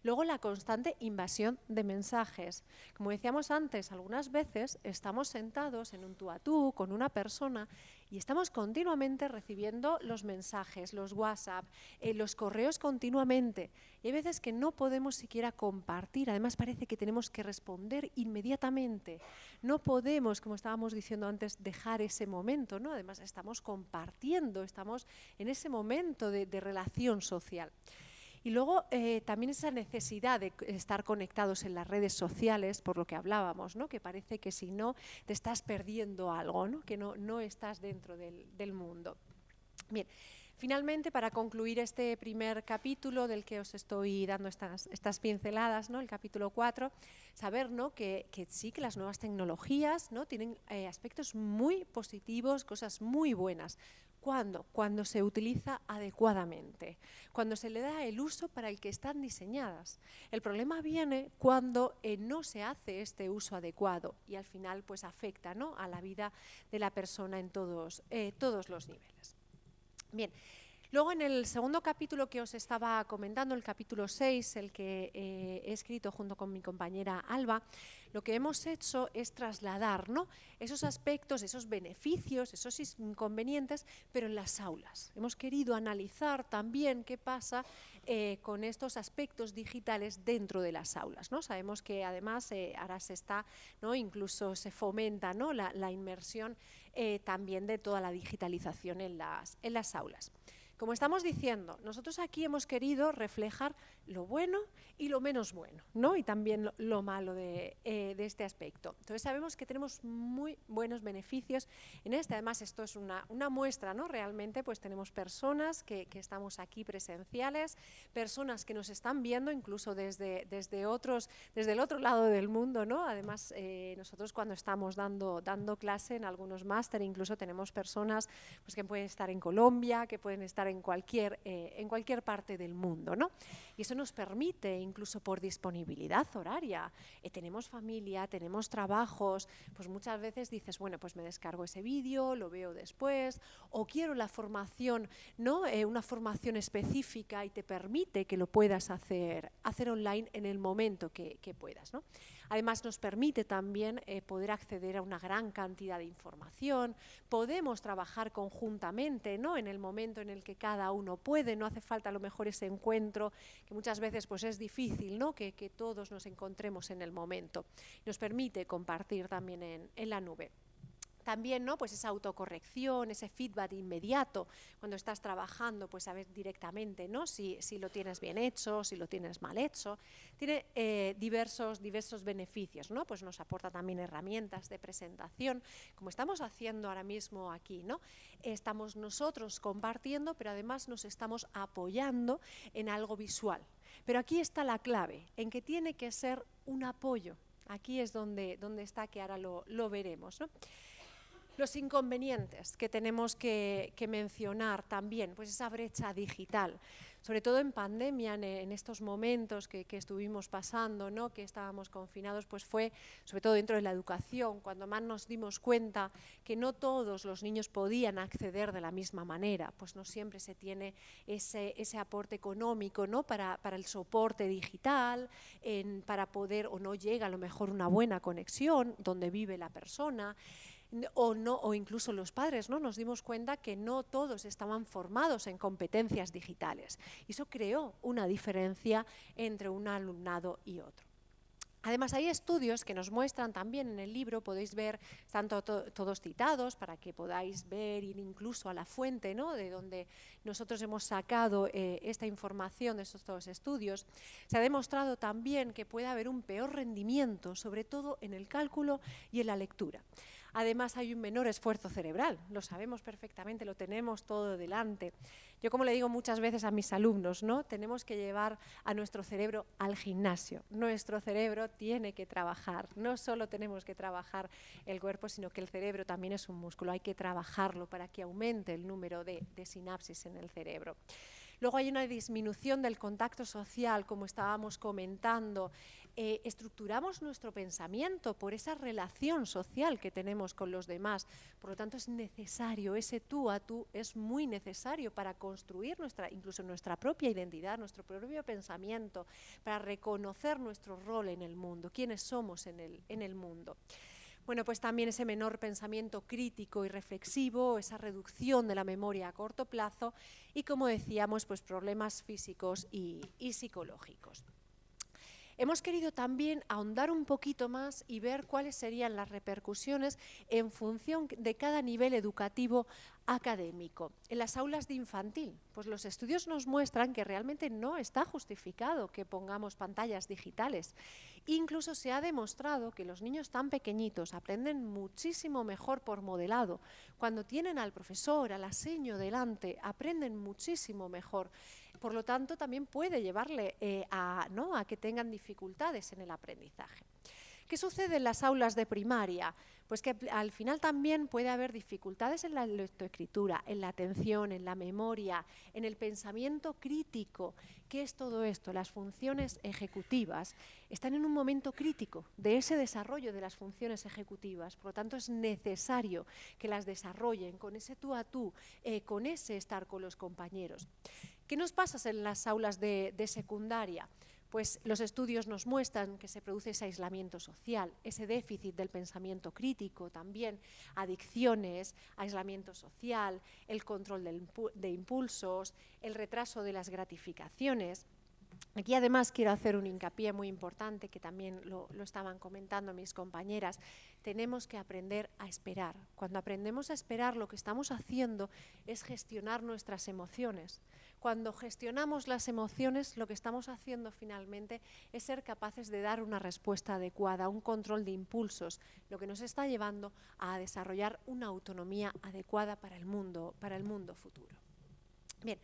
Luego la constante invasión de mensajes. Como decíamos antes, algunas veces estamos sentados en un tú a tú con una persona y estamos continuamente recibiendo los mensajes, los WhatsApp, los correos continuamente. Y hay veces que no podemos siquiera compartir, además parece que tenemos que responder inmediatamente. No podemos, como estábamos diciendo antes, dejar ese momento, ¿no? Además estamos compartiendo, estamos en ese momento de relación social. Y luego también esa necesidad de estar conectados en las redes sociales, por lo que hablábamos, ¿no?, que parece que si no te estás perdiendo algo, ¿no?, que no estás dentro del mundo. Bien, finalmente, para concluir este primer capítulo del que os estoy dando estas pinceladas, ¿no?, el capítulo 4, saber, ¿no?, que sí, que las nuevas tecnologías, ¿no?, tienen aspectos muy positivos, cosas muy buenas. ¿Cuándo? Cuando se utiliza adecuadamente, cuando se le da el uso para el que están diseñadas. El problema viene cuando no se hace este uso adecuado y al final pues afecta, ¿no?, a la vida de la persona en todos los niveles. Bien. Luego, en el segundo capítulo que os estaba comentando, el capítulo 6, el que he escrito junto con mi compañera Alba, lo que hemos hecho es trasladar, ¿no?, esos aspectos, esos beneficios, esos inconvenientes, pero en las aulas. Hemos querido analizar también qué pasa con estos aspectos digitales dentro de las aulas, ¿no? Sabemos que además ahora se está, ¿no?, incluso se fomenta, ¿no?, la inmersión también de toda la digitalización en las aulas. Como estamos diciendo, nosotros aquí hemos querido reflejar lo bueno y lo menos bueno, ¿no? Y también lo malo de este aspecto. Entonces sabemos que tenemos muy buenos beneficios en este. Además, esto es una muestra, ¿no? Realmente pues tenemos personas que estamos aquí presenciales, personas que nos están viendo incluso desde el otro lado del mundo, ¿no? Además, nosotros cuando estamos dando clase en algunos máster, incluso tenemos personas pues, que pueden estar en Colombia, que pueden estar en cualquier parte del mundo, ¿no? Y eso nos permite, incluso por disponibilidad horaria, tenemos familia, tenemos trabajos, pues muchas veces dices, bueno, pues me descargo ese vídeo, lo veo después, o quiero la formación, ¿no? Una formación específica y te permite que lo puedas hacer online en el momento que puedas, ¿no? Además, nos permite también poder acceder a una gran cantidad de información, podemos trabajar conjuntamente, ¿no? En el momento en el que cada uno puede, no hace falta a lo mejor ese encuentro, que muchas veces pues, es difícil, ¿no? que todos nos encontremos en el momento. Nos permite compartir también en la nube. También, ¿no? Pues esa autocorrección, ese feedback inmediato, cuando estás trabajando, pues saber directamente, ¿no? si lo tienes bien hecho, si lo tienes mal hecho. Tiene diversos beneficios, ¿no? Pues nos aporta también herramientas de presentación, como estamos haciendo ahora mismo aquí, ¿no? Estamos nosotros compartiendo, pero además nos estamos apoyando en algo visual. Pero aquí está la clave, en que tiene que ser un apoyo. Aquí es donde está, que ahora lo veremos, ¿no? Los inconvenientes que tenemos que mencionar también, pues esa brecha digital, sobre todo en pandemia, en estos momentos que estuvimos pasando, ¿no? Que estábamos confinados, pues fue sobre todo dentro de la educación, cuando más nos dimos cuenta que no todos los niños podían acceder de la misma manera, pues no siempre se tiene ese aporte económico, ¿no? para el soporte digital, para poder, o no llega a lo mejor una buena conexión donde vive la persona, o incluso los padres, ¿no? Nos dimos cuenta que no todos estaban formados en competencias digitales. Y eso creó una diferencia entre un alumnado y otro. Además, hay estudios que nos muestran también en el libro, podéis ver, están todos citados para que podáis ver, ir incluso a la fuente, ¿no? De donde nosotros hemos sacado esta información de estos estudios. Se ha demostrado también que puede haber un peor rendimiento, sobre todo en el cálculo y en la lectura. Además, hay un menor esfuerzo cerebral, lo sabemos perfectamente, lo tenemos todo delante. Yo, como le digo muchas veces a mis alumnos, ¿no? Tenemos que llevar a nuestro cerebro al gimnasio. Nuestro cerebro tiene que trabajar. No solo tenemos que trabajar el cuerpo, sino que el cerebro también es un músculo. Hay que trabajarlo para que aumente el número de sinapsis en el cerebro. Luego hay una disminución del contacto social, como estábamos comentando. Estructuramos nuestro pensamiento por esa relación social que tenemos con los demás. Por lo tanto, es necesario, ese tú a tú es muy necesario para construir incluso nuestra propia identidad, nuestro propio pensamiento, para reconocer nuestro rol en el mundo, quiénes somos en el mundo. Bueno, pues también ese menor pensamiento crítico y reflexivo, esa reducción de la memoria a corto plazo y, como decíamos, pues problemas físicos y psicológicos. Hemos querido también ahondar un poquito más y ver cuáles serían las repercusiones en función de cada nivel educativo académico. En las aulas de infantil, pues los estudios nos muestran que realmente no está justificado que pongamos pantallas digitales. Incluso se ha demostrado que los niños tan pequeñitos aprenden muchísimo mejor por modelado. Cuando tienen al profesor, al seño delante, aprenden muchísimo mejor. Por lo tanto, también puede llevarle a que tengan dificultades en el aprendizaje. ¿Qué sucede en las aulas de primaria? Pues que al final también puede haber dificultades en la lectoescritura, en la atención, en la memoria, en el pensamiento crítico. ¿Qué es todo esto? Las funciones ejecutivas están en un momento crítico de ese desarrollo de las funciones ejecutivas. Por lo tanto, es necesario que las desarrollen con ese tú a tú, con ese estar con los compañeros. ¿Qué nos pasa en las aulas de secundaria? Pues los estudios nos muestran que se produce ese aislamiento social, ese déficit del pensamiento crítico, también adicciones, aislamiento social, el control de impulsos, el retraso de las gratificaciones. Aquí además quiero hacer un hincapié muy importante, que también lo estaban comentando mis compañeras. Tenemos que aprender a esperar. Cuando aprendemos a esperar, lo que estamos haciendo es gestionar nuestras emociones. Cuando gestionamos las emociones, lo que estamos haciendo finalmente es ser capaces de dar una respuesta adecuada, un control de impulsos, lo que nos está llevando a desarrollar una autonomía adecuada para el mundo futuro. Bien.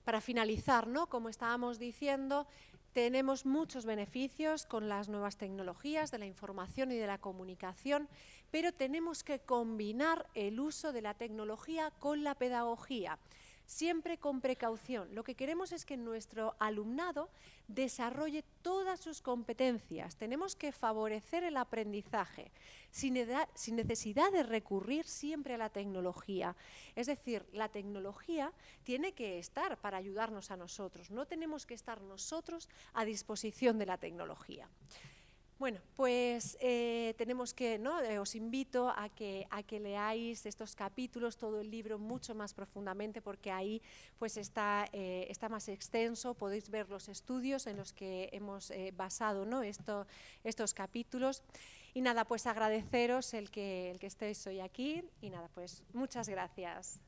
Para finalizar, ¿no? Como estábamos diciendo, tenemos muchos beneficios con las nuevas tecnologías de la información y de la comunicación, pero tenemos que combinar el uso de la tecnología con la pedagogía, siempre con precaución. Lo que queremos es que nuestro alumnado desarrolle todas sus competencias. Tenemos que favorecer el aprendizaje sin necesidad de recurrir siempre a la tecnología. Es decir, la tecnología tiene que estar para ayudarnos a nosotros. No tenemos que estar nosotros a disposición de la tecnología. Bueno, pues tenemos que, ¿no? Os invito a que leáis estos capítulos, todo el libro mucho más profundamente, porque ahí pues está más extenso, podéis ver los estudios en los que hemos basado, ¿no? estos capítulos. Y nada, pues agradeceros el que estéis hoy aquí y nada, pues muchas gracias.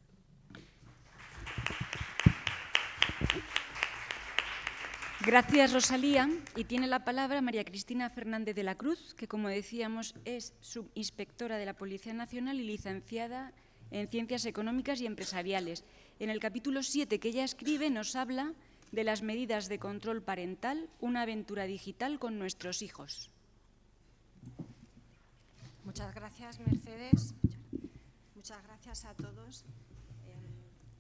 Gracias, Rosalía. Y tiene la palabra María Cristina Fernández de la Cruz, que, como decíamos, es subinspectora de la Policía Nacional y licenciada en Ciencias Económicas y Empresariales. En el capítulo 7 que ella escribe nos habla de las medidas de control parental, una aventura digital con nuestros hijos. Muchas gracias, Mercedes. Muchas gracias a todos.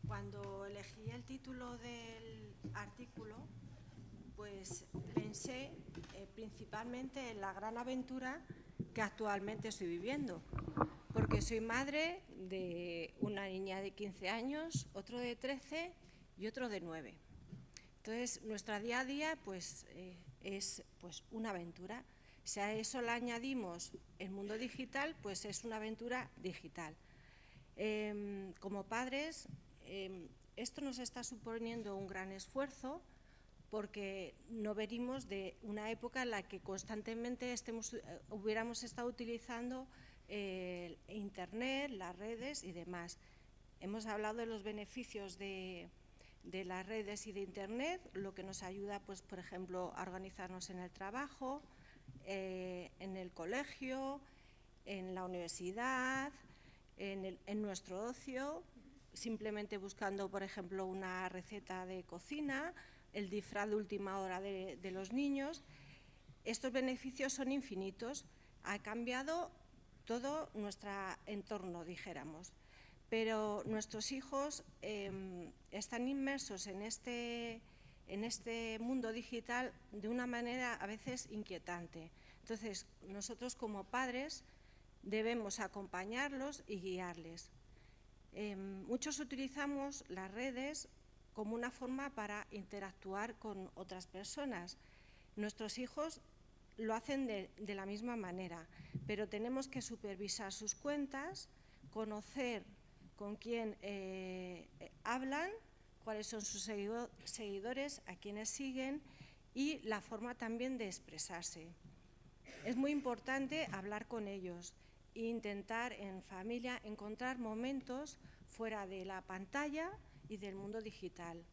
Cuando elegí el título del artículo, pues pensé principalmente en la gran aventura que actualmente estoy viviendo, porque soy madre de una niña de 15 años, otro de 13 y otro de 9. Entonces, nuestro día a día pues, es pues, una aventura. Si a eso le añadimos el mundo digital, pues es una aventura digital. Como padres, esto nos está suponiendo un gran esfuerzo, porque no venimos de una época en la que constantemente hubiéramos estado utilizando Internet, las redes y demás. Hemos hablado de los beneficios de las redes y de Internet, lo que nos ayuda, pues, por ejemplo, a organizarnos en el trabajo, en el colegio, en la universidad, en nuestro ocio, simplemente buscando, por ejemplo, una receta de cocina, el disfraz de última hora de los niños. Estos beneficios son infinitos. Ha cambiado todo nuestro entorno, dijéramos. Pero nuestros hijos están inmersos en este mundo digital de una manera a veces inquietante. Entonces, nosotros como padres debemos acompañarlos y guiarles. Muchos utilizamos las redes como una forma para interactuar con otras personas. Nuestros hijos lo hacen de la misma manera, pero tenemos que supervisar sus cuentas, conocer con quién hablan, cuáles son sus seguidores, a quienes siguen y la forma también de expresarse. Es muy importante hablar con ellos e intentar en familia encontrar momentos fuera de la pantalla y del mundo digital.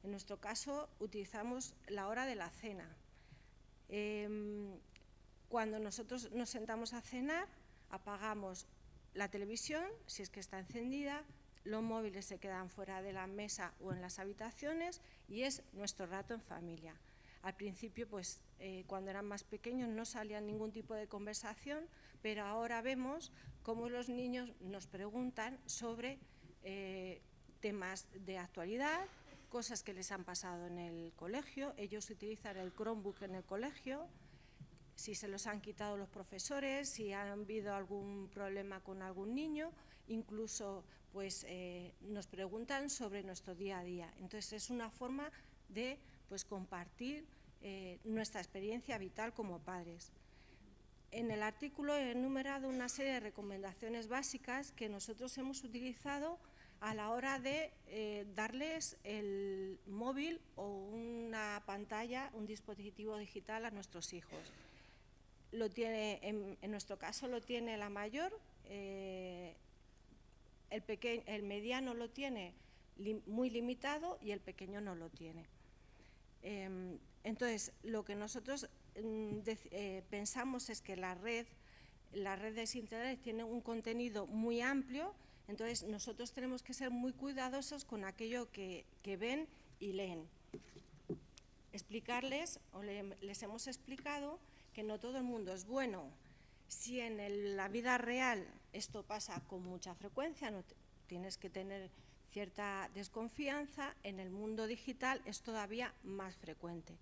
En nuestro caso utilizamos la hora de la cena. Cuando nosotros nos sentamos a cenar, apagamos la televisión, si es que está encendida, los móviles se quedan fuera de la mesa o en las habitaciones y es nuestro rato en familia. Al principio, pues, cuando eran más pequeños no salía ningún tipo de conversación, pero ahora vemos cómo los niños nos preguntan sobre temas de actualidad, cosas que les han pasado en el colegio. Ellos utilizan el Chromebook en el colegio, si se los han quitado los profesores, si ha habido algún problema con algún niño, incluso pues, nos preguntan sobre nuestro día a día. Entonces es una forma de pues, compartir nuestra experiencia vital como padres. En el artículo he enumerado una serie de recomendaciones básicas que nosotros hemos utilizado a la hora de darles el móvil o una pantalla, un dispositivo digital a nuestros hijos. Lo tiene, en nuestro caso lo tiene la mayor, el mediano lo tiene muy limitado y el pequeño no lo tiene. Entonces, lo que nosotros pensamos es que las redes internet tienen un contenido muy amplio, entonces nosotros tenemos que ser muy cuidadosos con aquello que ven y leen. Explicarles, o les hemos explicado, que no todo el mundo es bueno. Si en la vida real esto pasa con mucha frecuencia, no tienes que tener cierta desconfianza, en el mundo digital es todavía más frecuente.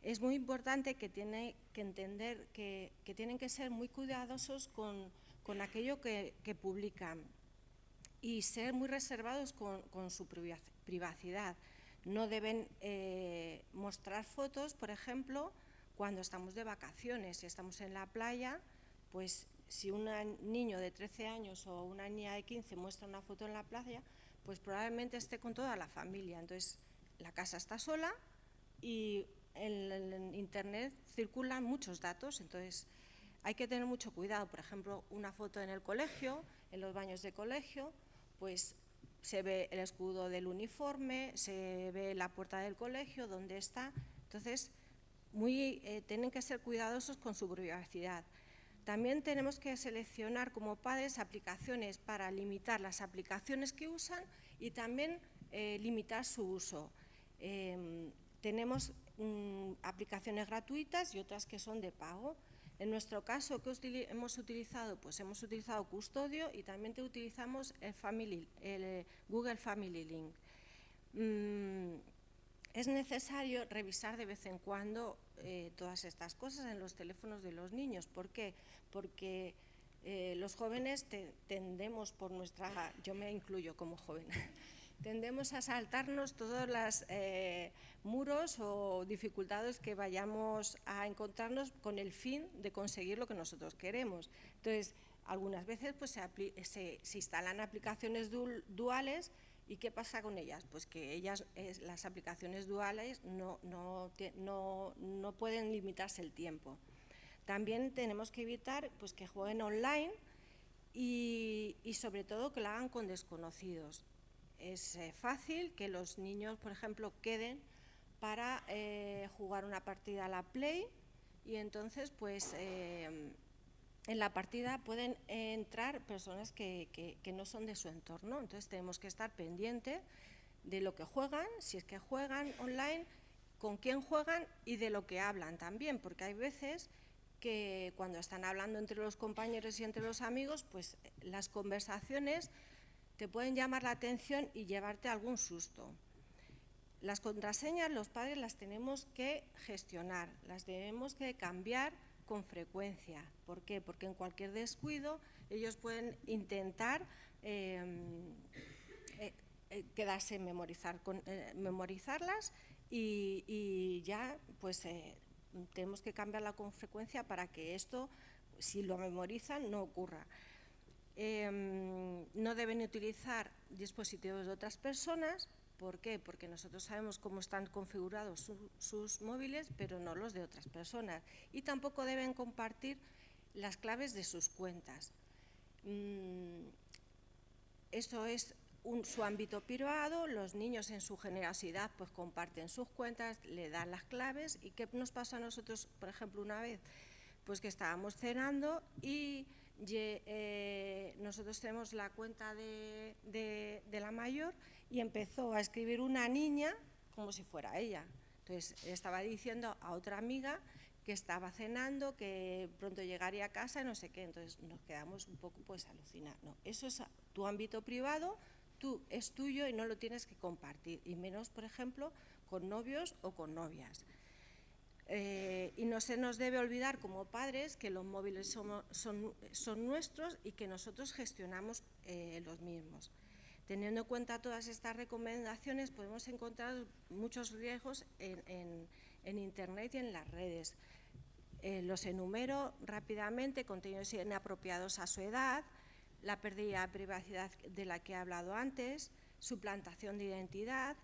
Es muy importante que tienen que entender que tienen que ser muy cuidadosos con aquello que publican y ser muy reservados con su privacidad. No deben mostrar fotos, por ejemplo, cuando estamos de vacaciones. Si estamos en la playa, pues si un niño de 13 años o una niña de 15 muestra una foto en la playa, pues probablemente esté con toda la familia. Entonces, la casa está sola y en internet circulan muchos datos, entonces hay que tener mucho cuidado. Por ejemplo, una foto en el colegio, en los baños de colegio, pues se ve el escudo del uniforme, se ve la puerta del colegio, dónde está. Entonces, tienen que ser cuidadosos con su privacidad. También tenemos que seleccionar como padres aplicaciones para limitar las aplicaciones que usan y también limitar su uso. Tenemos aplicaciones gratuitas y otras que son de pago. En nuestro caso, ¿qué hemos utilizado? Pues hemos utilizado Custodio y también utilizamos el Google Family Link. Es necesario revisar de vez en cuando todas estas cosas en los teléfonos de los niños. ¿Por qué? Porque los jóvenes tendemos por nuestra, yo me incluyo como joven, tendemos a saltarnos todos los muros o dificultades que vayamos a encontrarnos con el fin de conseguir lo que nosotros queremos. Entonces, algunas veces pues, se instalan aplicaciones duales. ¿Y qué pasa con ellas? Pues que las aplicaciones duales no pueden limitarse el tiempo. También tenemos que evitar pues, que jueguen online y sobre todo que lo hagan con desconocidos. Es fácil que los niños, por ejemplo, queden para jugar una partida a la Play y entonces pues en la partida pueden entrar personas que no son de su entorno. Entonces tenemos que estar pendientes de lo que juegan, si es que juegan online, con quién juegan y de lo que hablan también, porque hay veces que cuando están hablando entre los compañeros y entre los amigos, pues las conversaciones te pueden llamar la atención y llevarte algún susto. Las contraseñas los padres las tenemos que gestionar, las tenemos que cambiar con frecuencia. ¿Por qué? Porque en cualquier descuido ellos pueden intentar quedarse memorizarlas y ya pues tenemos que cambiarla con frecuencia para que esto, si lo memorizan, no ocurra. No deben utilizar dispositivos de otras personas. ¿Por qué? Porque nosotros sabemos cómo están configurados sus móviles, pero no los de otras personas. Y tampoco deben compartir las claves de sus cuentas. Eso es su ámbito privado. Los niños en su generosidad pues comparten sus cuentas, le dan las claves. ¿Y qué nos pasó a nosotros, por ejemplo, una vez? Pues que estábamos cenando y nosotros tenemos la cuenta de la mayor y empezó a escribir una niña como si fuera ella. Entonces estaba diciendo a otra amiga que estaba cenando, que pronto llegaría a casa y no sé qué. Entonces nos quedamos un poco pues alucinados. No, eso es tu ámbito privado, es tuyo y no lo tienes que compartir, y menos, por ejemplo, con novios o con novias. Y no se nos debe olvidar como padres que los móviles son nuestros y que nosotros gestionamos los mismos. Teniendo en cuenta todas estas recomendaciones, podemos encontrar muchos riesgos en Internet y en las redes. Los enumero rápidamente: contenidos inapropiados a su edad, la pérdida de privacidad de la que he hablado antes, suplantación de identidad,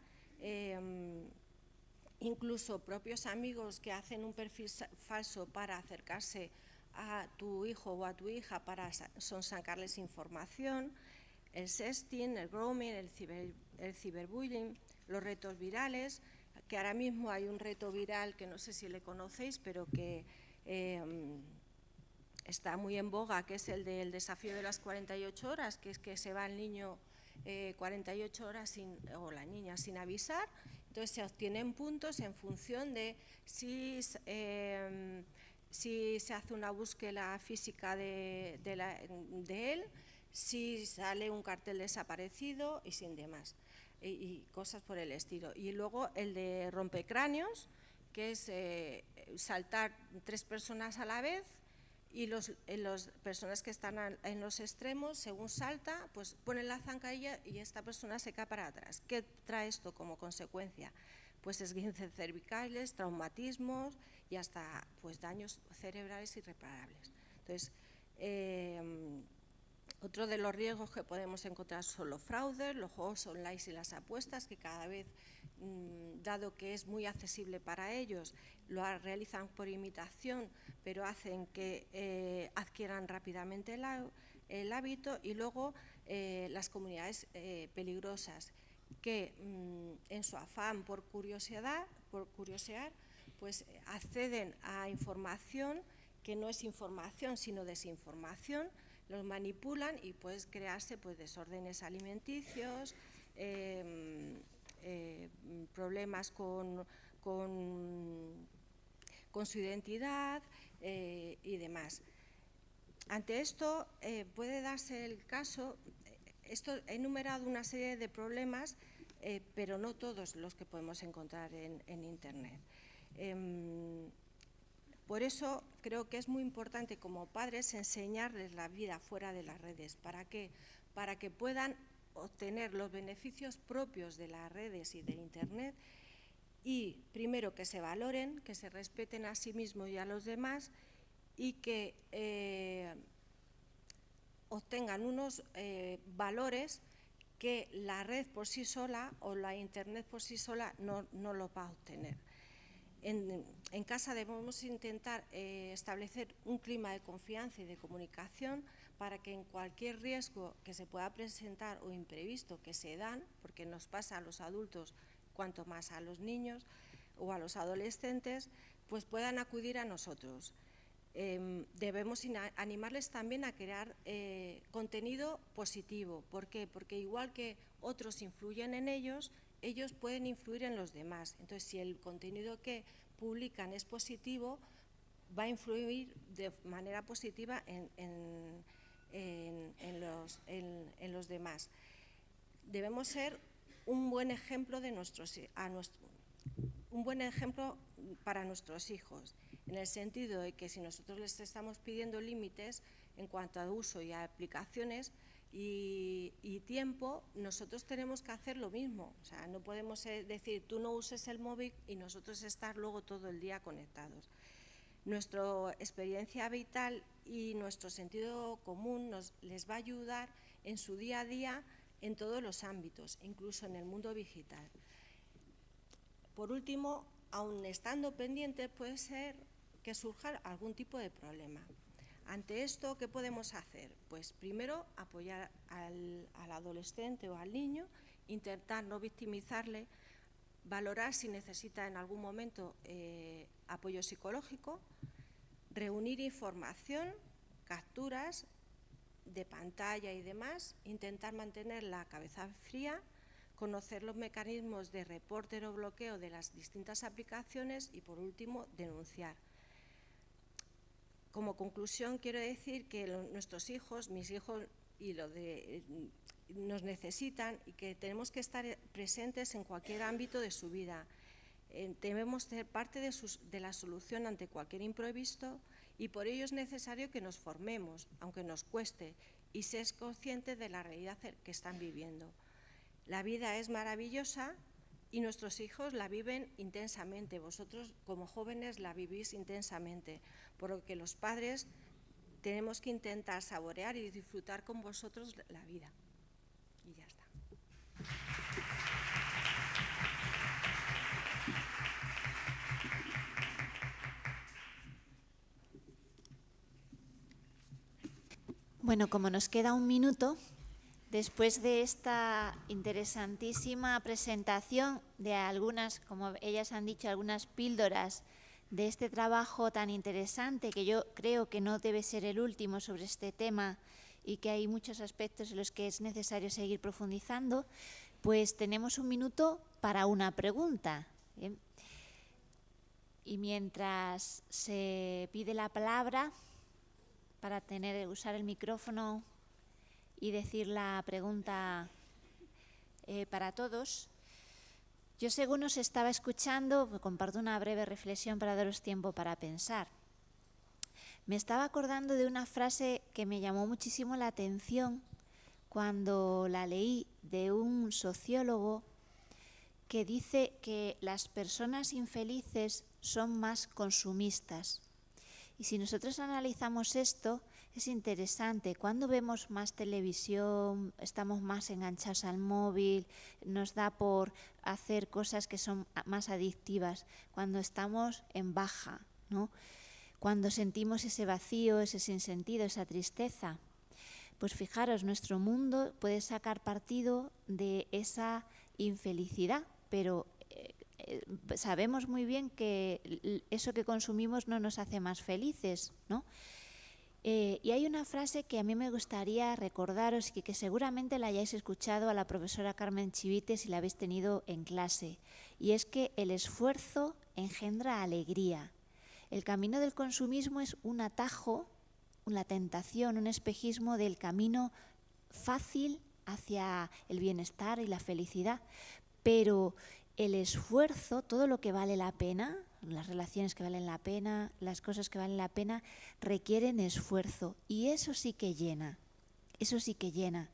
incluso propios amigos que hacen un perfil falso para acercarse a tu hijo o a tu hija para sonsacarles información, el sexting, el grooming, el ciberbullying, los retos virales, que ahora mismo hay un reto viral que no sé si le conocéis, pero que está muy en boga, que es el del desafío de las 48 horas, que es que se va el niño 48 horas o la niña sin avisar. Entonces se obtienen puntos en función de si se hace una búsqueda física de él, si sale un cartel desaparecido y sin demás, y cosas por el estilo. Y luego el de rompecráneos, que es saltar 3 personas a la vez, y las personas que están en los extremos, según salta, pues ponen la zancadilla y esta persona se cae para atrás. ¿Qué trae esto como consecuencia? Pues esguinces cervicales, traumatismos y hasta pues daños cerebrales irreparables. Entonces, otro de los riesgos que podemos encontrar son los fraudes, los juegos online y las apuestas, que cada vez, dado que es muy accesible para ellos, lo realizan por imitación, pero hacen que adquieran rápidamente el hábito. Y luego las comunidades peligrosas, que en su afán por curiosear, pues acceden a información que no es información sino desinformación, los manipulan y puede crearse pues desórdenes alimenticios, problemas con su identidad y demás. Ante esto puede darse el caso, esto he enumerado una serie de problemas, pero no todos los que podemos encontrar en Internet. Por eso creo que es muy importante como padres enseñarles la vida fuera de las redes. ¿Para qué? Para que puedan obtener los beneficios propios de las redes y de Internet, y primero que se valoren, que se respeten a sí mismos y a los demás, y que obtengan unos valores que la red por sí sola o la Internet por sí sola no lo va a obtener. En casa debemos intentar establecer un clima de confianza y de comunicación para que en cualquier riesgo que se pueda presentar o imprevisto que se dan, porque nos pasa a los adultos, cuanto más a los niños o a los adolescentes, pues puedan acudir a nosotros. Debemos animarles también a crear contenido positivo. ¿Por qué? Porque igual que otros influyen en ellos, ellos pueden influir en los demás. Entonces, si el contenido que publican es positivo, va a influir de manera positiva en los demás. Debemos ser un buen ejemplo para nuestros hijos, en el sentido de que si nosotros les estamos pidiendo límites en cuanto a uso y a aplicaciones y tiempo, nosotros tenemos que hacer lo mismo. O sea, no podemos decir tú no uses el móvil y nosotros estar luego todo el día conectados. Nuestra experiencia vital y nuestro sentido común les va a ayudar en su día a día en todos los ámbitos, incluso en el mundo digital. Por último, aun estando pendiente, puede ser que surja algún tipo de problema. Ante esto, ¿qué podemos hacer? Pues primero, apoyar al adolescente o al niño, intentar no victimizarle, valorar si necesita en algún momento apoyo psicológico, reunir información, capturas de pantalla y demás, intentar mantener la cabeza fría, conocer los mecanismos de reporte o bloqueo de las distintas aplicaciones y, por último, denunciar. Como conclusión, quiero decir que nuestros hijos, mis hijos, nos necesitan y que tenemos que estar presentes en cualquier ámbito de su vida. Debemos ser parte de la solución ante cualquier imprevisto, y por ello es necesario que nos formemos, aunque nos cueste, y ser conscientes de la realidad que están viviendo. La vida es maravillosa y nuestros hijos la viven intensamente. Vosotros, como jóvenes, la vivís intensamente, por lo que los padres tenemos que intentar saborear y disfrutar con vosotros la vida. Y ya está. Bueno, como nos queda un minuto, después de esta interesantísima presentación de algunas, como ellas han dicho, algunas píldoras de este trabajo tan interesante, que yo creo que no debe ser el último sobre este tema y que hay muchos aspectos en los que es necesario seguir profundizando, pues tenemos un minuto para una pregunta. ¿Bien? Y mientras se pide la palabra para usar el micrófono y decir la pregunta para todos, yo según os estaba escuchando, comparto una breve reflexión para daros tiempo para pensar. Me estaba acordando de una frase que me llamó muchísimo la atención cuando la leí, de un sociólogo que dice que las personas infelices son más consumistas. Y si nosotros analizamos esto, es interesante. Cuando vemos más televisión, estamos más enganchados al móvil, nos da por hacer cosas que son más adictivas. Cuando estamos en baja, ¿no? Cuando sentimos ese vacío, ese sinsentido, esa tristeza. Pues fijaros, nuestro mundo puede sacar partido de esa infelicidad, pero sabemos muy bien que eso que consumimos no nos hace más felices, ¿no? Y hay una frase que a mí me gustaría recordaros y que seguramente la hayáis escuchado a la profesora Carmen Chivite si la habéis tenido en clase, y es que el esfuerzo engendra alegría. El camino del consumismo es un atajo, una tentación, un espejismo del camino fácil hacia el bienestar y la felicidad, pero el esfuerzo, todo lo que vale la pena, las relaciones que valen la pena, las cosas que valen la pena, requieren esfuerzo, y eso sí que llena, eso sí que llena.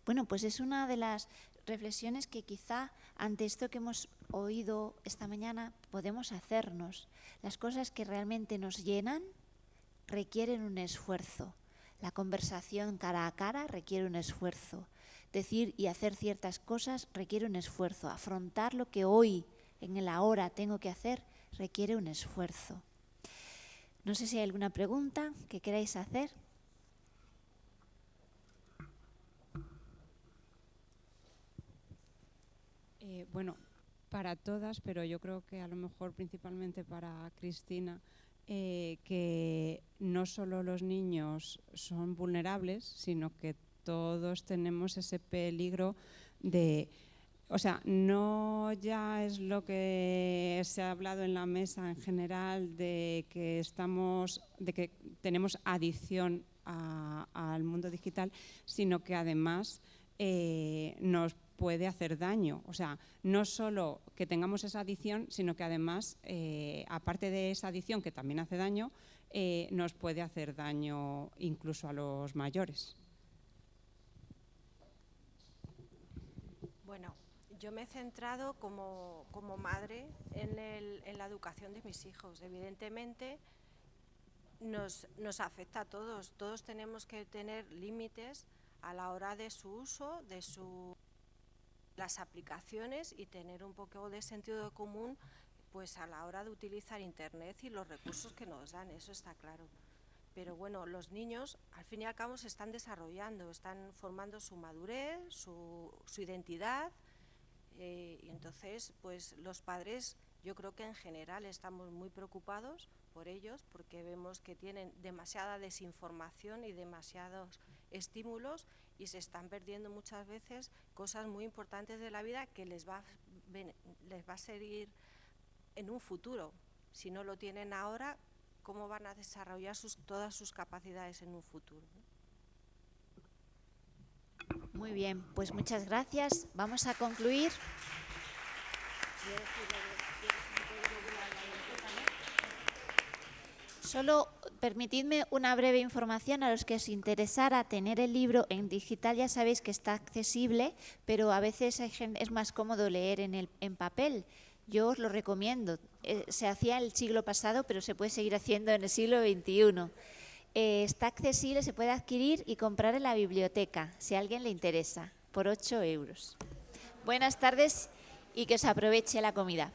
Bueno, pues es una de las reflexiones que quizá ante esto que hemos oído esta mañana podemos hacernos. Las cosas que realmente nos llenan requieren un esfuerzo. La conversación cara a cara requiere un esfuerzo. Decir y hacer ciertas cosas requiere un esfuerzo. Afrontar lo que hoy, en el ahora, tengo que hacer, requiere un esfuerzo. No sé si hay alguna pregunta que queráis hacer. Bueno, para todas, pero yo creo que a lo mejor principalmente para Cristina, que no solo los niños son vulnerables, sino que todos tenemos ese peligro de, o sea, no ya es lo que se ha hablado en la mesa en general de que tenemos adicción al mundo digital, sino que además nos puede hacer daño. O sea, no solo que tengamos esa adicción, sino que además, aparte de esa adicción que también hace daño, nos puede hacer daño incluso a los mayores. Bueno, yo me he centrado como madre en la educación de mis hijos. Evidentemente nos afecta a todos. Todos tenemos que tener límites a la hora de su uso, de las aplicaciones, y tener un poco de sentido común pues a la hora de utilizar Internet y los recursos que nos dan, eso está claro. Pero bueno, los niños al fin y al cabo se están desarrollando, están formando su madurez, su identidad, y entonces pues los padres, yo creo que en general estamos muy preocupados por ellos, porque vemos que tienen demasiada desinformación y demasiados estímulos, y se están perdiendo muchas veces cosas muy importantes de la vida que les va a servir en un futuro. Si no lo tienen ahora, ¿cómo van a desarrollar todas sus capacidades en un futuro? Muy bien, pues muchas gracias. Vamos a concluir. Solo permitidme una breve información a los que os interesara tener el libro en digital. Ya sabéis que está accesible, pero a veces es más cómodo leer en papel. Yo os lo recomiendo. Se hacía el siglo pasado, pero se puede seguir haciendo en el siglo XXI. está accesible, se puede adquirir y comprar en la biblioteca, si a alguien le interesa, por 8 euros. Buenas tardes y que os aproveche la comida.